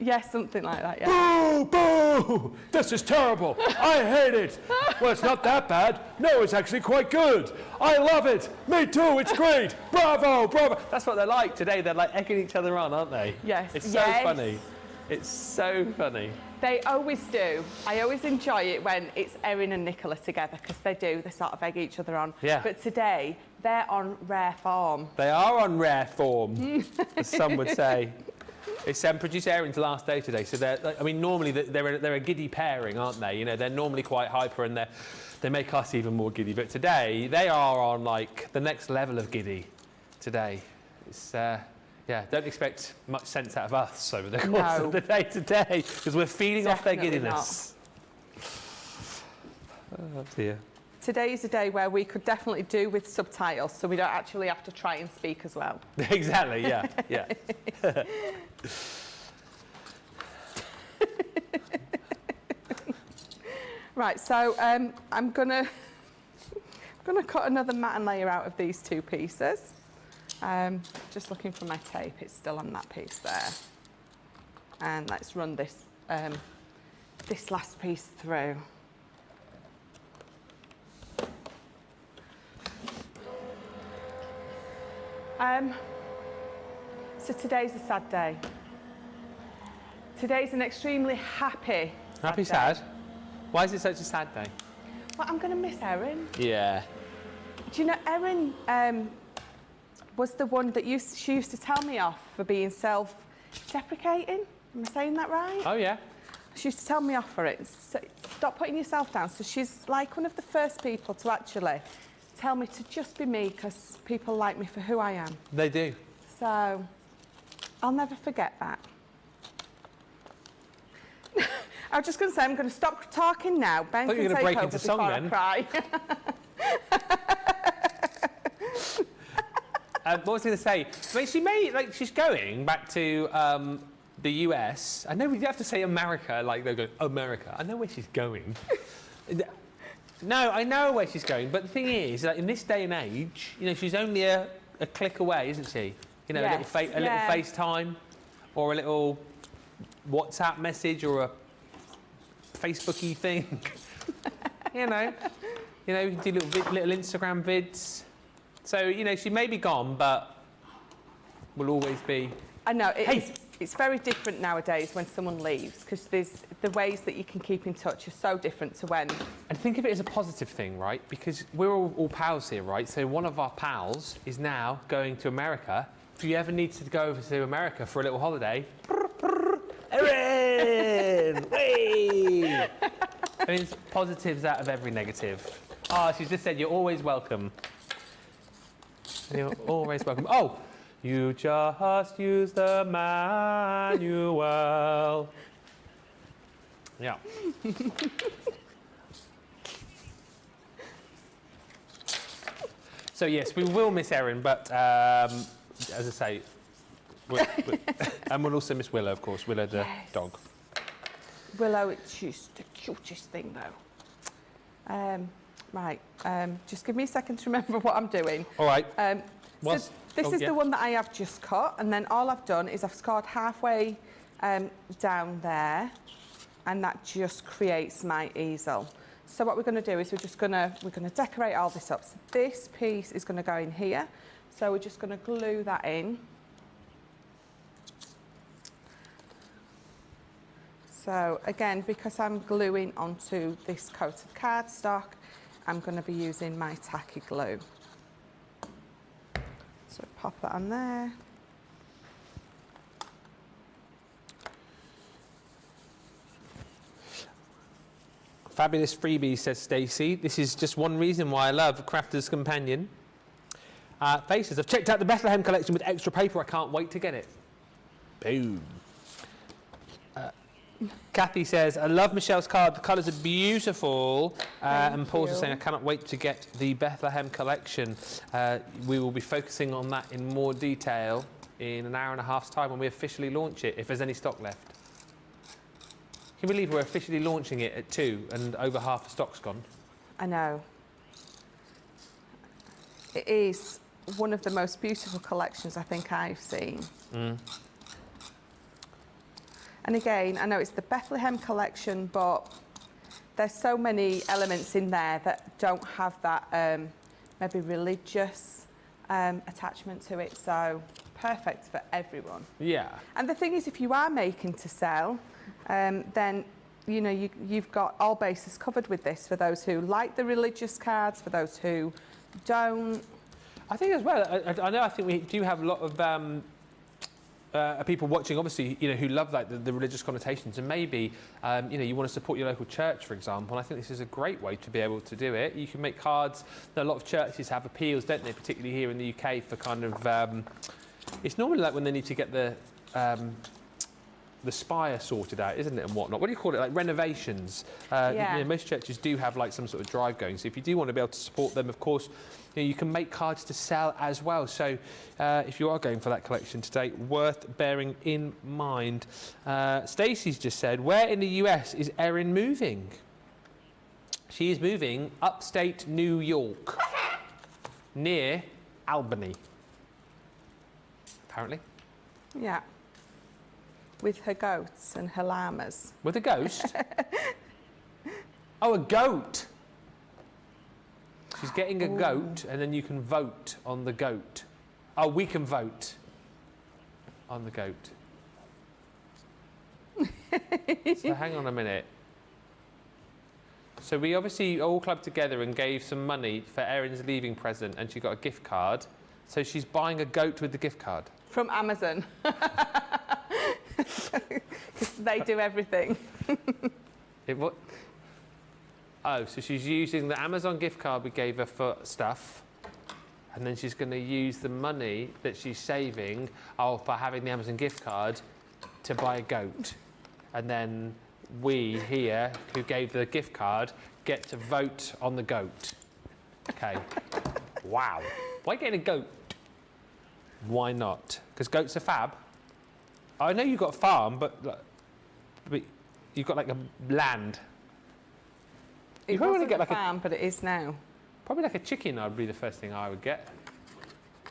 Yes, something like that, yeah. Boo! Boo! This is terrible. I hate it. Well, it's not that bad. No, it's actually quite good. I love it. Me too. It's great. Bravo! Bravo! That's what they're like today. They're like egging each other on, aren't they? Yes. It's so funny. It's so funny. They always do. I always enjoy it when it's Erin and Nicola together because they do. They sort of egg each other on. Yeah. But today, they're on rare form. They are on rare form, as some would say. It's producer Erin's last day today, so they're. I mean, normally they're a giddy pairing, aren't they? You know, they're normally quite hyper and they make us even more giddy. But today they are on like the next level of giddy. Today, it's yeah. Don't expect much sense out of us over the course of the day today because we're feeding off their giddiness. Oh dear. Today is a day where we could definitely do with subtitles, so we don't actually have to try and speak as well. Exactly. Yeah. Yeah. Right, so I'm gonna cut another mat and layer out of these two pieces. Just looking for my tape, it's still on that piece there. And let's run this this last piece through. So today's a sad day. Today's an extremely happy Happy, day. sad? Why is it such a sad day? Well, I'm going to miss Erin. Yeah. Do you know, Erin was the one that she used to tell me off for being self-deprecating. Am I saying that right? Oh, yeah. She used to tell me off for it. So, stop putting yourself down. So she's like one of the first people to actually tell me to just be me because people like me for who I am. They do. So I'll never forget that. I was just going to say, I'm going to stop talking now. Ben I thought you can were going take to break over into song before I then. cry. What was I going to say? I mean, she's going back to the US. I know we have to say America, like they're going, America. I know where she's going. No, I know where she's going, but the thing is, like, in this day and age, you know, she's only a click away, isn't she? You know, Yes, a little FaceTime or a little WhatsApp message or a Facebooky thing. you know, you can do little Instagram vids. So, you know, she may be gone, but will always be. I know, it's very different nowadays when someone leaves because the ways that you can keep in touch are so different to when. And think of it as a positive thing, right? Because we're all pals here, right? So one of our pals is now going to America. If you ever need to go over to America for a little holiday, Erin! Hey! I mean, it's positives out of every negative. Oh, she's just said you're always welcome. You're always welcome. Oh! You just use the manual. Yeah. So yes, we will miss Erin, but as I say, and we'll also miss Willow, of course. Willow the dog. Willow, she's the cutest thing though. Right, just give me a second to remember what I'm doing. All right. So this is the one that I have just cut, and then all I've done is I've scored halfway down there, and that just creates my easel. So what we're going to do is we're going to decorate all this up. So this piece is going to go in here. So we're just going to glue that in. So again, because I'm gluing onto this coat of cardstock, I'm going to be using my tacky glue. So pop that on there. Fabulous freebie, says Stacey. This is just one reason why I love Crafter's Companion. Faces. I've checked out the Bethlehem collection with extra paper. I can't wait to get it. Boom. Kathy says, I love Michelle's card. The colours are beautiful. And Paul's saying, I cannot wait to get the Bethlehem collection. We will be focusing on that in more detail in an hour and a half's time when we officially launch it, if there's any stock left. Can you believe we're officially launching it at 2 and over half the stock's gone? I know. It is one of the most beautiful collections I think I've seen. And again, I know it's the Bethlehem collection, but there's so many elements in there that don't have that maybe religious attachment to it, so perfect for everyone. Yeah. And the thing is, if you are making to sell, then you know you've got all bases covered with this for those who like the religious cards, for those who don't. I think as well, I think we do have a lot of people watching, obviously, you know, who love like the religious connotations, and maybe you know, you want to support your local church, for example. And I think this is a great way to be able to do it. You can make cards. A lot of churches have appeals, don't they? Particularly here in the UK for kind of. It's normally like when they need to get the spire sorted out, isn't it, and whatnot? What do you call it? Like renovations. Yeah. You know, most churches do have like some sort of drive going. So if you do want to be able to support them, of course, you know, you can make cards to sell as well. So if you are going for that collection today, worth bearing in mind. Stacey's just said, where in the US is Erin moving? She is moving upstate New York, near Albany, apparently. Yeah. With her goats and her llamas. With a ghost? Oh, a goat. She's getting a goat, and then you can vote on the goat. Oh, we can vote on the goat. So hang on a minute. So we obviously all clubbed together and gave some money for Erin's leaving present, and she got a gift card. So she's buying a goat with the gift card. From Amazon. They do everything. What? Oh, so she's using the Amazon gift card we gave her for stuff, and then she's going to use the money that she's saving for having the Amazon gift card to buy a goat. And then we here, who gave the gift card, get to vote on the goat. Okay. Wow. Why getting a goat? Why not? Because goats are fab. I know you've got a farm, but you've got like a land. It wasn't a farm, but it is now. Probably like a chicken would be the first thing I would get.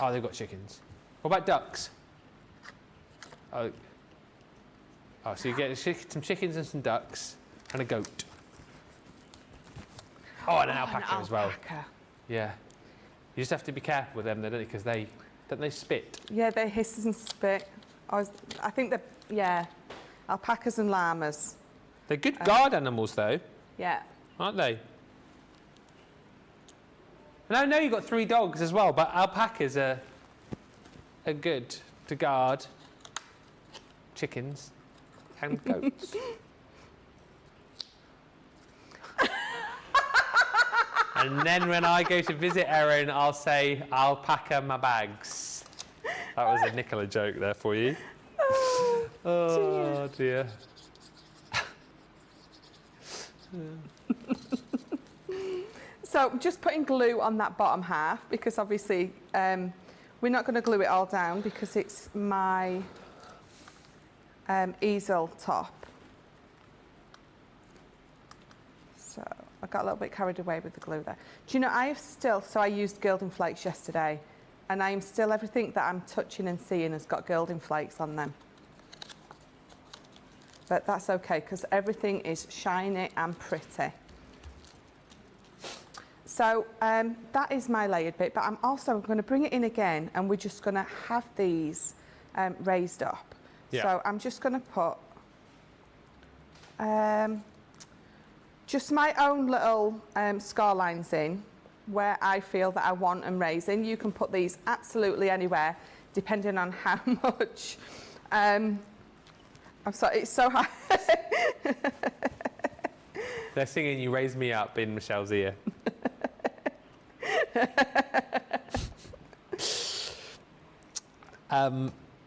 Oh, they've got chickens. What about ducks? Oh, so you get some chickens and some ducks and a goat. Oh, and an alpaca as well. Yeah. You just have to be careful with them, don't you? Because don't they spit? Yeah, they hiss and spit. I think they're, yeah, alpacas and llamas. They're good guard animals, though. Yeah. Aren't they? And I know you've got 3 dogs as well, but alpacas are good to guard chickens and goats. And then when I go to visit Erin, I'll say, I'll pack her my bags. That was a Nicola joke there for you. Oh, dear. So just putting glue on that bottom half, because obviously we're not going to glue it all down because it's my easel top. So I got a little bit carried away with the glue there. Do you know, so I used gilding flakes yesterday, and I am still, everything that I'm touching and seeing has got gilding flakes on them. But that's okay, because everything is shiny and pretty. So that is my layered bit, but I'm also going to bring it in again, and we're just going to have these raised up. Yeah. So I'm just going to put just my own little scar lines in where I feel that I want them raising. You can put these absolutely anywhere, depending on how much. I'm sorry, it's so high. They're singing "You Raise Me Up" in Michelle's ear.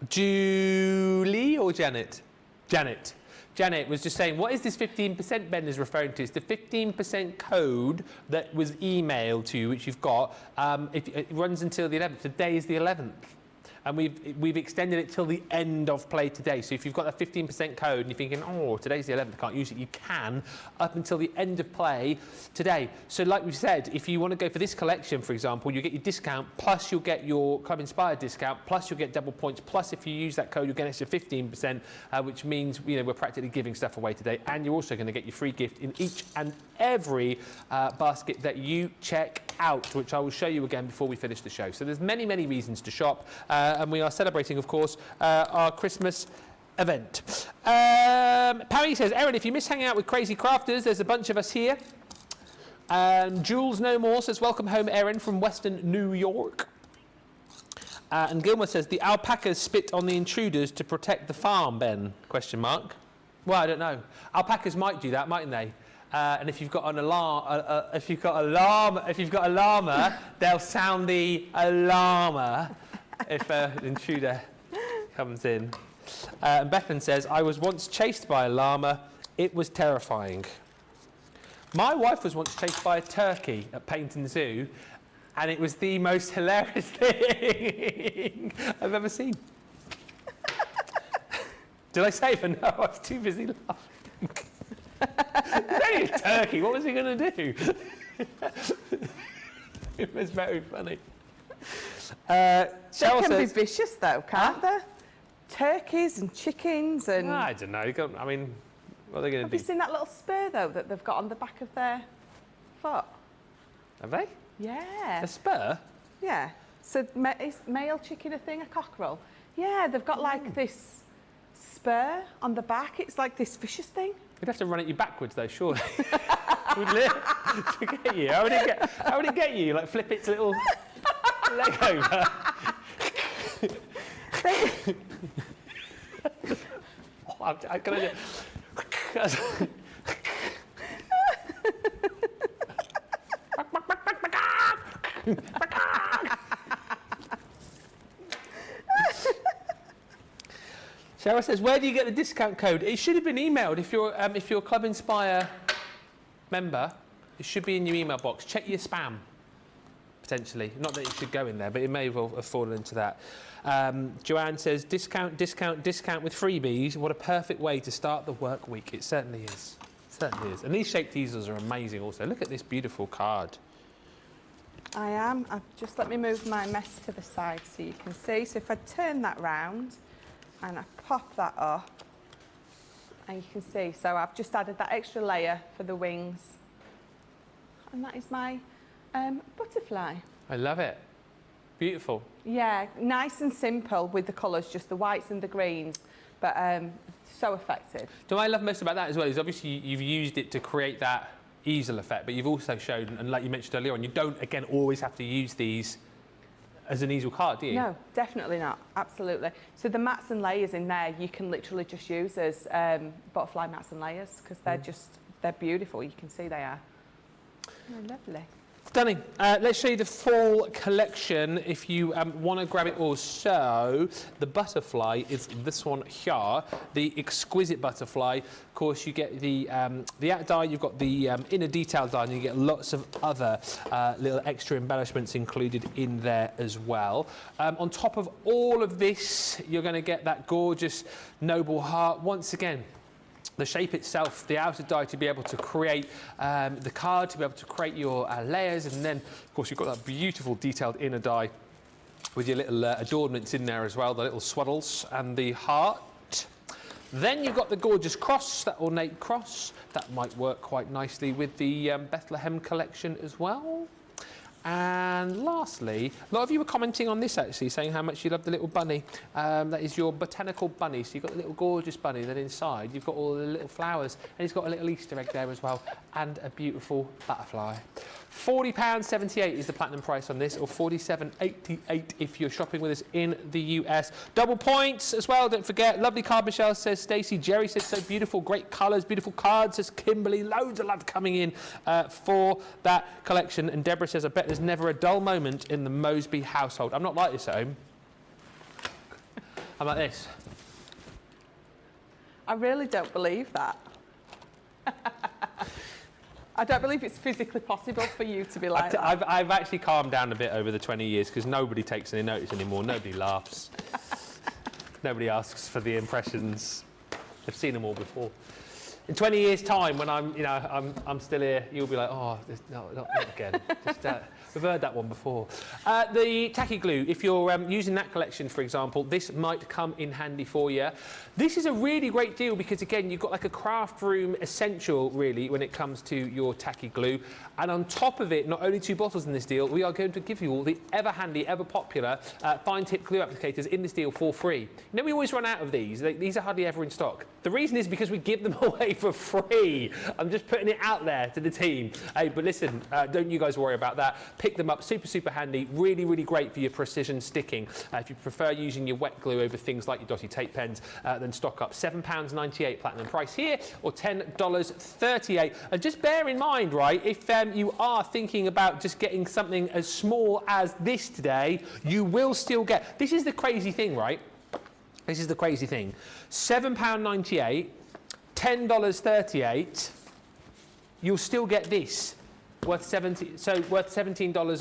Julie or Janet? Janet. Janet was just saying, what is this 15% Ben is referring to? It's the 15% code that was emailed to you, which you've got. It runs until the 11th. Today is the 11th. And we've extended it till the end of play today. So if you've got a 15% code and you're thinking, oh, today's the 11th, I can't use it, you can up until the end of play today. So like we've said, if you want to go for this collection, for example, you get your discount, plus you'll get your Club Inspired discount, plus you'll get double points, plus if you use that code, you'll get an extra 15%, which means we're practically giving stuff away today. And you're also going to get your free gift in each and every basket that you check out, which I will show you again before we finish the show. So there's many, many reasons to shop. And we are celebrating, of course, our Christmas event. Pammy says, Erin, if you miss hanging out with crazy crafters, there's a bunch of us here. Jules No More says, welcome home, Erin, from Western New York. And Gilmore says, the alpacas spit on the intruders to protect the farm, Ben? Question mark. Well, I don't know. Alpacas might do that, mightn't they? And if you've got an alarm, if you've got a llama, they'll sound the alarmer if an intruder comes in. And Bethan says, I was once chased by a llama. It was terrifying. My wife was once chased by a turkey at Paignton Zoo, and it was the most hilarious thing I've ever seen. Did I say it? No, I was too busy laughing. It's only a turkey. What was he going to do? It was very funny. They can be vicious, though, can't they? Turkeys and chickens and... I don't know. I mean, what are they going to do? Have you seen that little spur, though, that they've got on the back of their foot? Have they? Yeah. A spur? Yeah. So is male chicken a thing, a cockerel? Yeah, they've got like this spur on the back. It's like this vicious thing. We'd have to run at you backwards, though, surely. Wouldn't it? To get you. How would it get you? Like flip its little leg over? I'm going to do... Sarah says, where do you get the discount code? It should have been emailed. If you're a Club Inspire member, it should be in your email box. Check your spam, potentially. Not that it should go in there, but it may well have fallen into that. Joanne says, discount with freebies. What a perfect way to start the work week. It certainly is. Certainly is. And these shaped easels are amazing also. Look at this beautiful card. I am. Just let me move my mess to the side so you can see. So if I turn that round and I pop that up, and you can see, so I've just added that extra layer for the wings. And that is my butterfly. I love it. Beautiful. Yeah, nice and simple with the colours, just the whites and the greens, but so effective. So what I love most about that as well is obviously you've used it to create that easel effect, but you've also shown, and like you mentioned earlier on, you don't, again, always have to use these as an easel card, do you? No, definitely not. Absolutely. So the mats and layers in there, you can literally just use as butterfly mats and layers because they're beautiful. You can see they are. Oh, lovely. Stunning. Let's show you the full collection if you want to grab it all. So the butterfly is this one here, the exquisite butterfly. Of course, you get the out die, you've got the inner detail die, and you get lots of other little extra embellishments included in there as well. On top of all of this, you're going to get that gorgeous noble heart once again. The shape itself, the outer die to be able to create the card, to be able to create your layers, and then, of course, you've got that beautiful detailed inner die with your little adornments in there as well, the little swaddles and the heart. Then you've got the gorgeous cross, that ornate cross. That might work quite nicely with the Bethlehem collection as well. And lastly, a lot of you were commenting on this actually, saying how much you love the little bunny. That is your botanical bunny. So you've got the little gorgeous bunny, then inside you've got all the little flowers, and he's got a little Easter egg there as well, and a beautiful butterfly. £40.78 is the platinum price on this, or $47.88 if you're shopping with us in the US. Double points as well, don't forget. Lovely card, Michelle, says Stacey. Jerry says so beautiful, great colours, beautiful cards, says Kimberly. Loads of love coming in for that collection. And Deborah says, I bet there's never a dull moment in the Moseby household. I'm not like this at home. I'm like this. I really don't believe that. I don't believe it's physically possible for you to be like that. I've actually calmed down a bit over the 20 years because nobody takes any notice anymore. Nobody laughs. Nobody asks for the impressions. They've seen them all before. In 20 years' time, when I'm still here, you'll be like, oh, not again. Just, we've heard that one before. The tacky glue, if you're using that collection, for example, this might come in handy for you. This is a really great deal because, again, you've got like a craft room essential, really, when it comes to your tacky glue. And on top of it, not only 2 bottles in this deal, we are going to give you all the ever-handy, ever-popular fine-tip glue applicators in this deal for free. You know, we always run out of these. These are hardly ever in stock. The reason is because we give them away for free. I'm just putting it out there to the team. Hey, but listen, don't you guys worry about that. Pick them up, super, super handy. Really, really great for your precision sticking. If you prefer using your wet glue over things like your dotty tape pens, then stock up. £7.98 platinum price here, or $10.38. And just bear in mind, right, if you are thinking about just getting something as small as this today, you will still get... This is the crazy thing, right? This is the crazy thing. £7.98, $10.38, you'll still get this, worth £17 or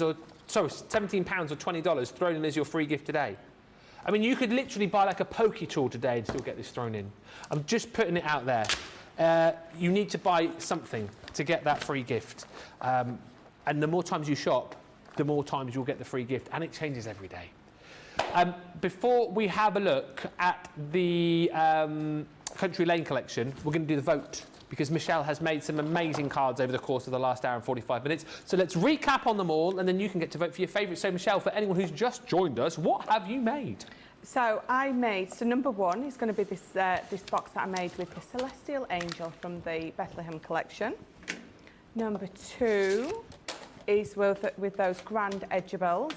£17 or $20 thrown in as your free gift today. I mean, you could literally buy like a pokey tool today and still get this thrown in. I'm just putting it out there. You need to buy something to get that free gift. And the more times you shop, the more times you'll get the free gift, and it changes every day. Before we have a look at the Country Lane collection, we're going to do the vote, because Michelle has made some amazing cards over the course of the last hour and 45 minutes. So let's recap on them all, and then you can get to vote for your favourite. So, Michelle, for anyone who's just joined us, what have you made? So I made, number 1 is going to be this box that I made with the Celestial Angel from the Bethlehem collection. Number 2 is with those grande edgables.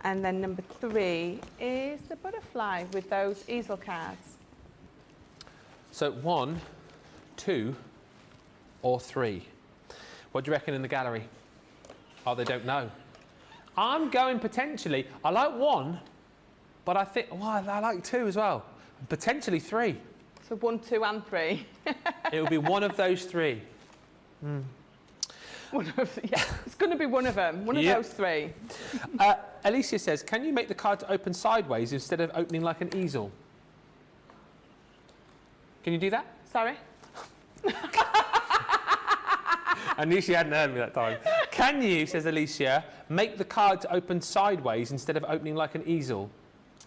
And then number 3 is the butterfly with those easel cards. So 1, 2, or 3? What do you reckon in the gallery? Oh, they don't know. I'm going potentially. I like 1, but I think, well, I like 2 as well. Potentially 3. So 1, 2, and 3. It will be one of those 3. Yeah, it's going to be one of them. One of those 3. Alicia says, can you make the card to open sideways instead of opening like an easel? Can you do that? Sorry? I knew she hadn't heard me that time. Can you, says Alicia, make the card to open sideways instead of opening like an easel?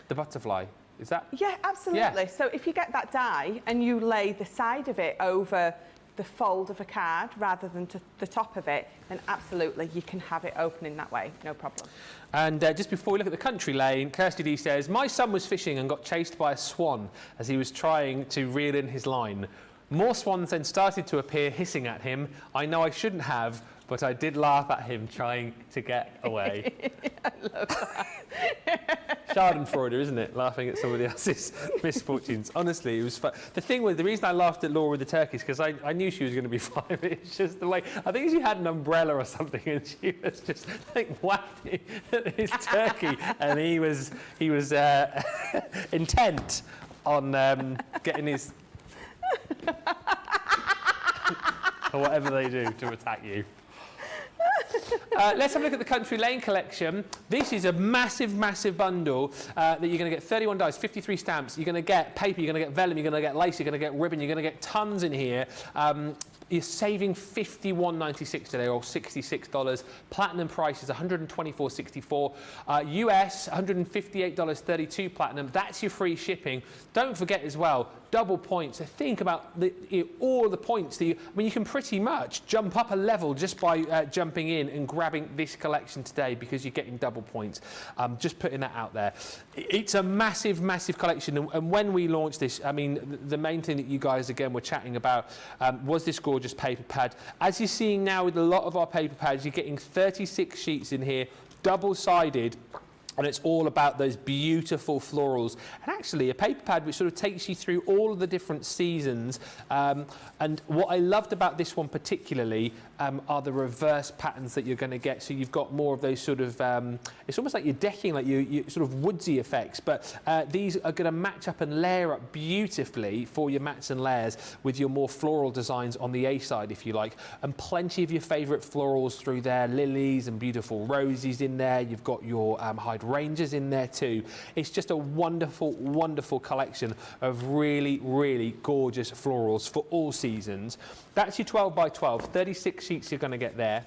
The butterfly. Is that? Yeah, absolutely. Yeah. So if you get that die and you lay the side of it over the fold of a card rather than to the top of it, then absolutely you can have it opening that way, no problem. And just before we look at the Country Lane, Kirsty D says, my son was fishing and got chased by a swan as he was trying to reel in his line. More swans then started to appear, hissing at him. I know I shouldn't have, but I did laugh at him trying to get away. I love that. Schadenfreude, isn't it? Laughing at somebody else's misfortunes. Honestly, it was fun. The thing was, the reason I laughed at Laura with the turkeys, because I knew she was going to be fine. It's just the way, I think she had an umbrella or something, and she was just like whacking at his turkey, and he was intent on getting his, or whatever they do to attack you. Let's have a look at the Country Lane collection. This is a massive, massive bundle that you're going to get 31 dies, 53 stamps. You're going to get paper, you're going to get vellum, you're going to get lace, you're going to get ribbon, you're going to get tons in here. You're saving $51.96 today, or $66. Platinum price is $124.64. US, $158.32 platinum. That's your free shipping. Don't forget as well, double points. So think about all the points that you can pretty much jump up a level just by jumping in and grabbing this collection today, because you're getting double points. Just putting that out there. It's a massive, massive collection. And when we launched this, I mean, the main thing that you guys, again, were chatting about was this gorgeous paper pad. As you're seeing now with a lot of our paper pads, you're getting 36 sheets in here, double-sided. And it's all about those beautiful florals. And actually a paper pad which sort of takes you through all of the different seasons. And what I loved about this one particularly are the reverse patterns that you're going to get. So you've got more of those sort of, it's almost like you're decking, like you sort of woodsy effects. But these are going to match up and layer up beautifully for your mats and layers with your more floral designs on the A side, if you like. And plenty of your favourite florals through there, lilies and beautiful roses in there. You've got your hydrangeas in there too. It's just a wonderful, wonderful collection of really, really gorgeous florals for all seasons. That's your 12 by 12, 36 sheets you're going to get there.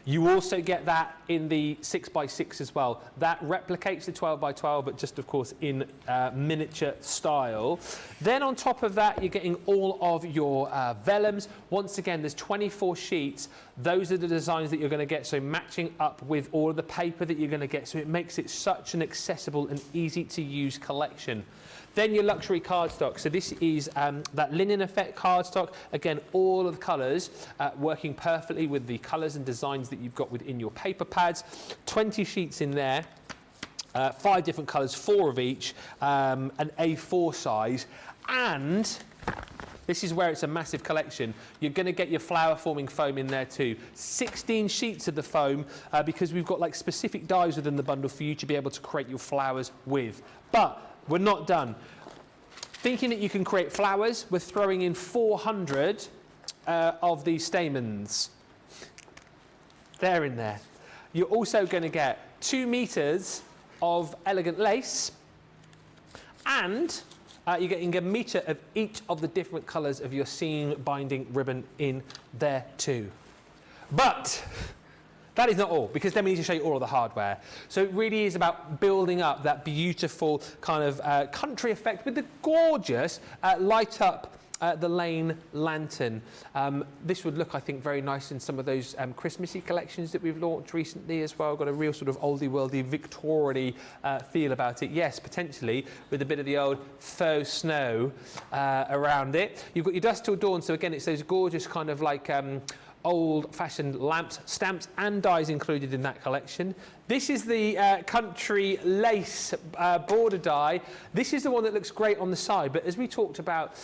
You also get that in the 6 by 6 as well. That replicates the 12 by 12, but just of course in miniature style. Then on top of that, you're getting all of your vellums. Once again, there's 24 sheets. Those are the designs that you're going to get, so matching up with all of the paper that you're going to get, so it makes it such an accessible and easy to use collection. Then your luxury cardstock. So this is that linen effect cardstock. Again, all of the colours working perfectly with the colours and designs that you've got within your paper pads. 20 sheets in there. 5 different colours, 4 of each, an A4 size. And this is where it's a massive collection. You're going to get your flower forming foam in there too. 16 sheets of the foam because we've got like specific dies within the bundle for you to be able to create your flowers with. But we're not done. Thinking that you can create flowers, we're throwing in 400 of these stamens. They're in there. You're also going to get 2 meters of elegant lace, and you're getting a meter of each of the different colours of your seam binding ribbon in there too. But that is not all, because then we need to show you all of the hardware. So it really is about building up that beautiful kind of country effect with the gorgeous light up the lane lantern. This would look, I think, very nice in some of those Christmassy collections that we've launched recently as well. Got a real sort of oldie worldy Victorian feel about it. Yes, potentially with a bit of the old faux snow around it. You've got your dusk till dawn. So again, it's those gorgeous kind of like old-fashioned lamps, stamps and dies included in that collection. This is the country lace border die. This is the one that looks great on the side, but as we talked about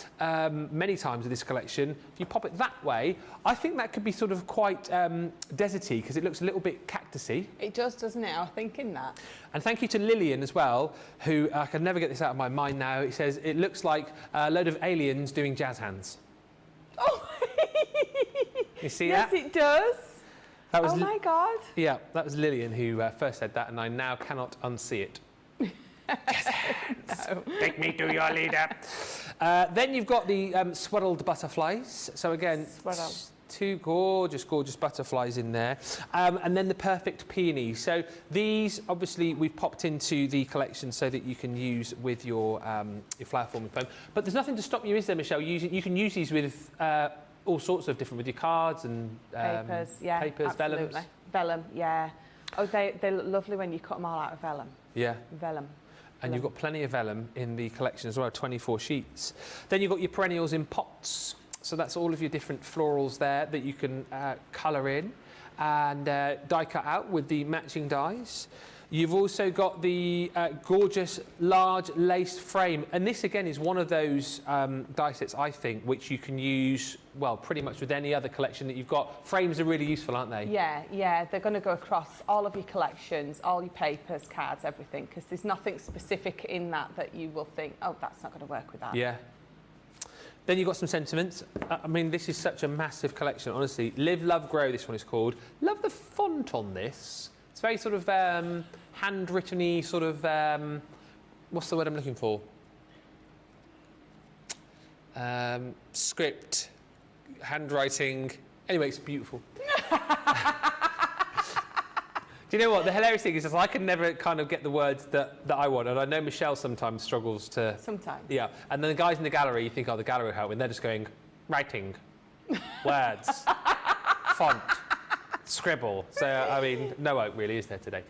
many times in this collection, if you pop it that way, I think that could be sort of quite deserty because it looks a little bit cactusy. It does, doesn't it? I was thinking that. And thank you to Lillian as well, who I can never get this out of my mind now. It says it looks like a load of aliens doing jazz hands. Oh! You see yes, that? Yes, it does. That was oh, my God. Yeah, that was Lillian who first said that, and I now cannot unsee it. Jazz hands. No. Take me to your leader. Then you've got the swaddled butterflies. So again, two gorgeous, gorgeous butterflies in there. And then the perfect peony. So these, obviously, we've popped into the collection so that you can use with your flower forming foam. But there's nothing to stop you, is there, Michelle? You can use these with all sorts of different, with your cards and papers, yeah, papers, absolutely. vellums. Vellum, yeah. Oh, they look lovely when you cut them all out of vellum. Yeah. Vellum. And you've got plenty of vellum in the collection as well, 24 sheets. Then you've got your perennials in pots. So that's all of your different florals there that you can colour in and die cut out with the matching dies. You've also got the gorgeous large lace frame. And this, again, is one of those die sets, I think, which you can use, well, pretty much with any other collection that you've got. Frames are really useful, aren't they? Yeah, yeah. They're going to go across all of your collections, all your papers, cards, everything, because there's nothing specific in that you will think, oh, that's not going to work with that. Yeah. Then you've got some sentiments. I mean, this is such a massive collection, honestly. Live, Love, Grow, this one is called. Love the font on this. It's very sort of handwritten-y, sort of, what's the word I'm looking for? Script, handwriting. Anyway, it's beautiful. Do you know what? The hilarious thing is I can never kind of get the words that I want, and I know Michelle sometimes struggles to... Sometimes. Yeah, and then the guys in the gallery, you think, oh, the gallery will help, and they're just going, writing, words, font, scribble. So, I mean, no hope really, is there today?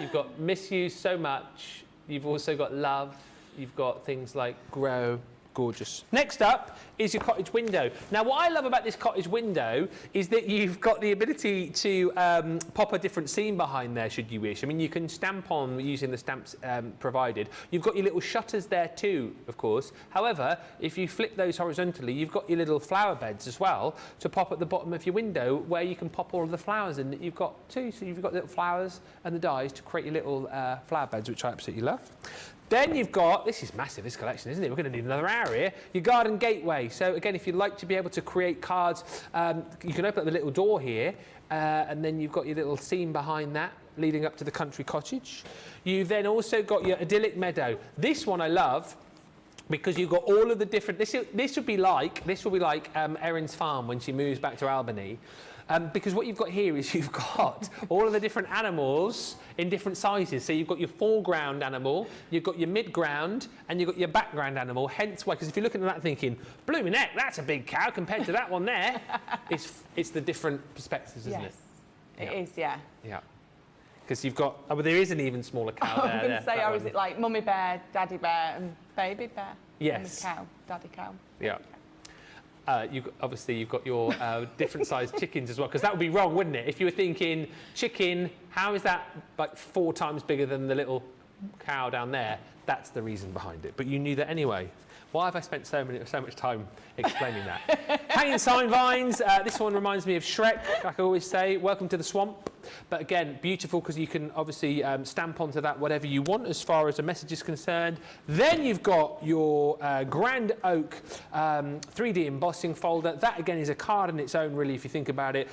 You've got miss you so much. You've also got love. You've got things like grow, Gorgeous. Next up is your cottage window. Now, what I love about this cottage window is that you've got the ability to pop a different scene behind there, should you wish. I mean, you can stamp on using the stamps provided. You've got your little shutters there too, of course. However, if you flip those horizontally, you've got your little flower beds as well to pop at the bottom of your window, where you can pop all of the flowers in that you've got too. So you've got little flowers and the dies to create your little flower beds, which I absolutely love. Then you've got, this is massive, this collection, isn't it? We're going to need another hour here. Your garden gateway. So again, if you'd like to be able to create cards, you can open up the little door here, and then you've got your little scene behind that, leading up to the country cottage. You've then also got your idyllic meadow. This one I love, because you've got all of the different, this will be like Erin's farm when she moves back to Albany. Because what you've got here is you've got all of the different animals in different sizes. So you've got your foreground animal, you've got your midground, and you've got your background animal. Hence why, because if you're looking at that thinking, blooming heck, that's a big cow compared to that one there, it's the different perspectives, isn't it? It is, yeah. Yeah. Because you've got, oh, but there is an even smaller cow there. I was going to say, or is it like mummy bear, daddy bear, and baby bear? Yes. Mummy cow, daddy cow. Yeah. Obviously, you've got your different sized chickens as well, because that would be wrong, wouldn't it? If you were thinking chicken, how is that like 4 times bigger than the little cow down there? That's the reason behind it. But you knew that anyway. Why have I spent so much time explaining that? Hanging sign vines. This one reminds me of Shrek, like I always say. Welcome to the swamp. But again, beautiful because you can obviously stamp onto that whatever you want as far as a message is concerned. Then you've got your Grand Oak 3D embossing folder. That again is a card in its own, really, if you think about it.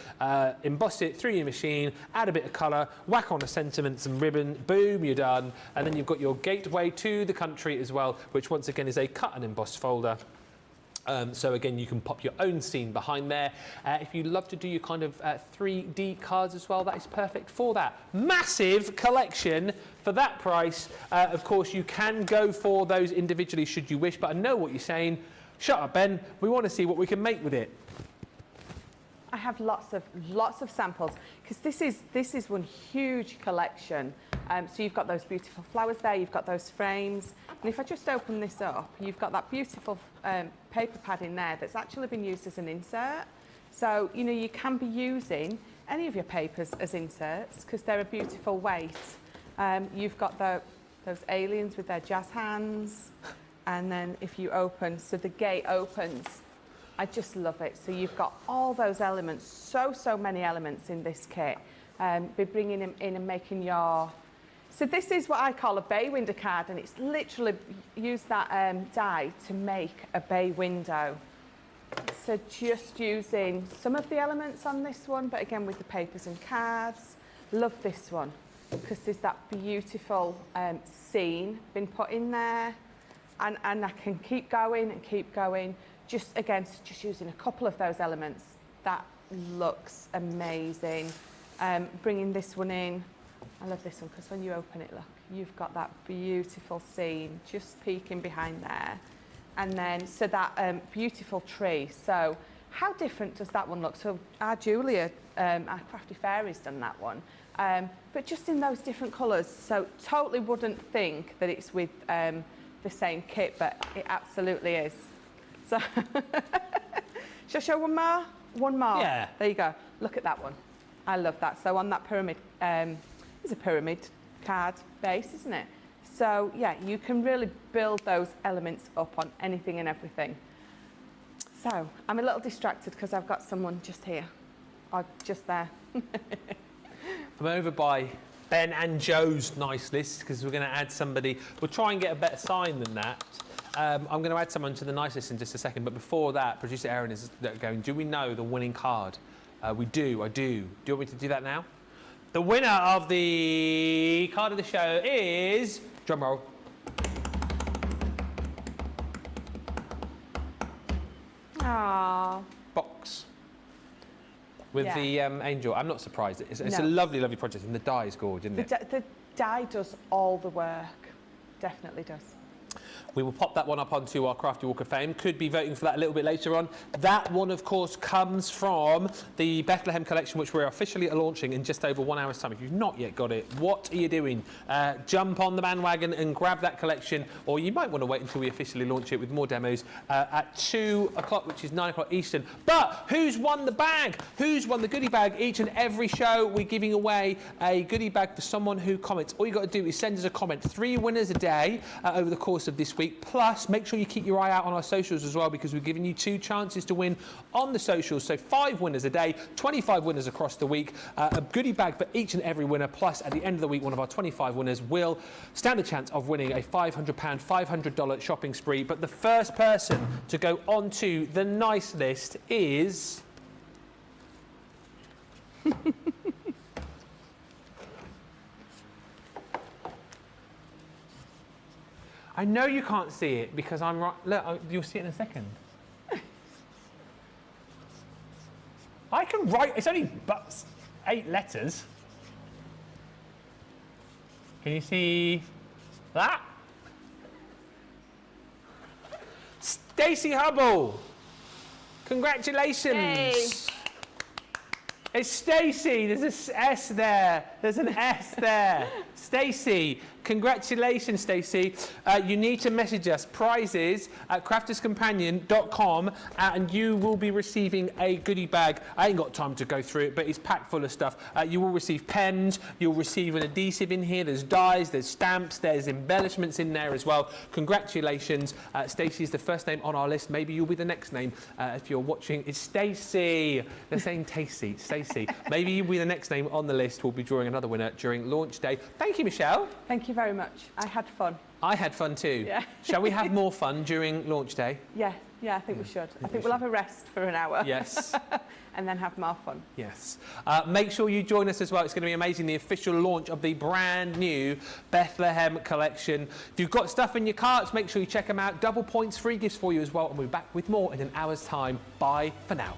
Emboss it through your machine, add a bit of colour, whack on a sentiment and ribbon, boom, you're done. And then you've got your gateway to the country as well, which once again is a cut and emboss folder. So again, you can pop your own scene behind there. If you love to do your kind of 3D cards as well, that is perfect for that. Massive collection for that price. Of course, you can go for those individually should you wish, but I know what you're saying. Shut up, Ben. We want to see what we can make with it. I have lots of samples because this is one huge collection. So you've got those beautiful flowers there, you've got those frames, and if I just open this up, you've got that beautiful paper pad in there that's actually been used as an insert. So you know you can be using any of your papers as inserts because they're a beautiful weight. You've got those aliens with their jazz hands, and then if you open, so the gate opens. I just love it. So you've got all those elements, so many elements in this kit. Be bringing them in and making your... So this is what I call a bay window card, and it's literally used that die to make a bay window. So just using some of the elements on this one, but again with the papers and cards. Love this one because there's that beautiful scene been put in there, and I can keep going and keep going. Just again, just using a couple of those elements. That looks amazing. Bringing this one in. I love this one because when you open it, look, you've got that beautiful scene just peeking behind there. And then, so that beautiful tree. So how different does that one look? So our Julia, our Crafty Fairy's done that one. But just in those different colours. So totally wouldn't think that it's with the same kit, but it absolutely is. So, shall I show one more? One more. Yeah. There you go. Look at that one. I love that. So on that pyramid, it's a pyramid card base, isn't it? So yeah, you can really build those elements up on anything and everything. So I'm a little distracted because I've got someone just here, or just there. I'm over by Ben and Joe's nice list because we're going to add somebody. We'll try and get a better sign than that. I'm going to add someone to the nice list in just a second, but before that, producer Erin is going, do we know the winning card? We do, I do. Do you want me to do that now? The winner of the card of the show is, drum roll. Aww. Box. With the angel. I'm not surprised. It's No. a lovely, lovely project, and the die is gorgeous, isn't it? The die does all the work. Definitely does. We will pop that one up onto our Crafty Walk of Fame. Could be voting for that a little bit later on. That one, of course, comes from the Bethlehem collection, which we're officially launching in just over 1 hour's time. If you've not yet got it, what are you doing? Jump on the bandwagon and grab that collection, or you might want to wait until we officially launch it with more demos at 2 o'clock, which is 9 o'clock Eastern. But who's won the bag? Who's won the goodie bag? Each and every show, we're giving away a goodie bag for someone who comments. All you got to do is send us a comment. 3 winners a day over the course of this week. Plus, make sure you keep your eye out on our socials as well, because we're giving you 2 chances to win on the socials. So 5 winners a day, 25 winners across the week. A goodie bag for each and every winner. Plus, at the end of the week, one of our 25 winners will stand a chance of winning a £500, $500 shopping spree. But the first person to go onto the nice list is... I know you can't see it because I'm right. Look, you'll see it in a second. I can write. It's only 8 letters. Can you see that? Stacey Hubble. Congratulations. Yay. It's Stacey. There's an S there. There's an S there. Stacey. Congratulations, Stacey. You need to message us prizes at crafterscompanion.com and you will be receiving a goodie bag. I ain't got time to go through it, but it's packed full of stuff. You will receive pens, you'll receive an adhesive in here, there's dies, there's stamps, there's embellishments in there as well. Congratulations. Stacey is the first name on our list. Maybe you'll be the next name if you're watching. It's Stacey. They're saying Tasty, Stacey. Maybe you'll be the next name on the list. We'll be drawing another winner during launch day. Thank you, Michelle. Thank you very much. I had fun. I had fun too. Yeah. Shall we have more fun during launch day? Yeah, I think we should. I think we'll have a rest for an hour. Yes. And then have more fun. Yes. Make sure you join us as well. It's going to be amazing. The official launch of the brand new Bethlehem collection. If you've got stuff in your carts, make sure you check them out. Double points, free gifts for you as well. And we'll be back with more in an hour's time. Bye for now.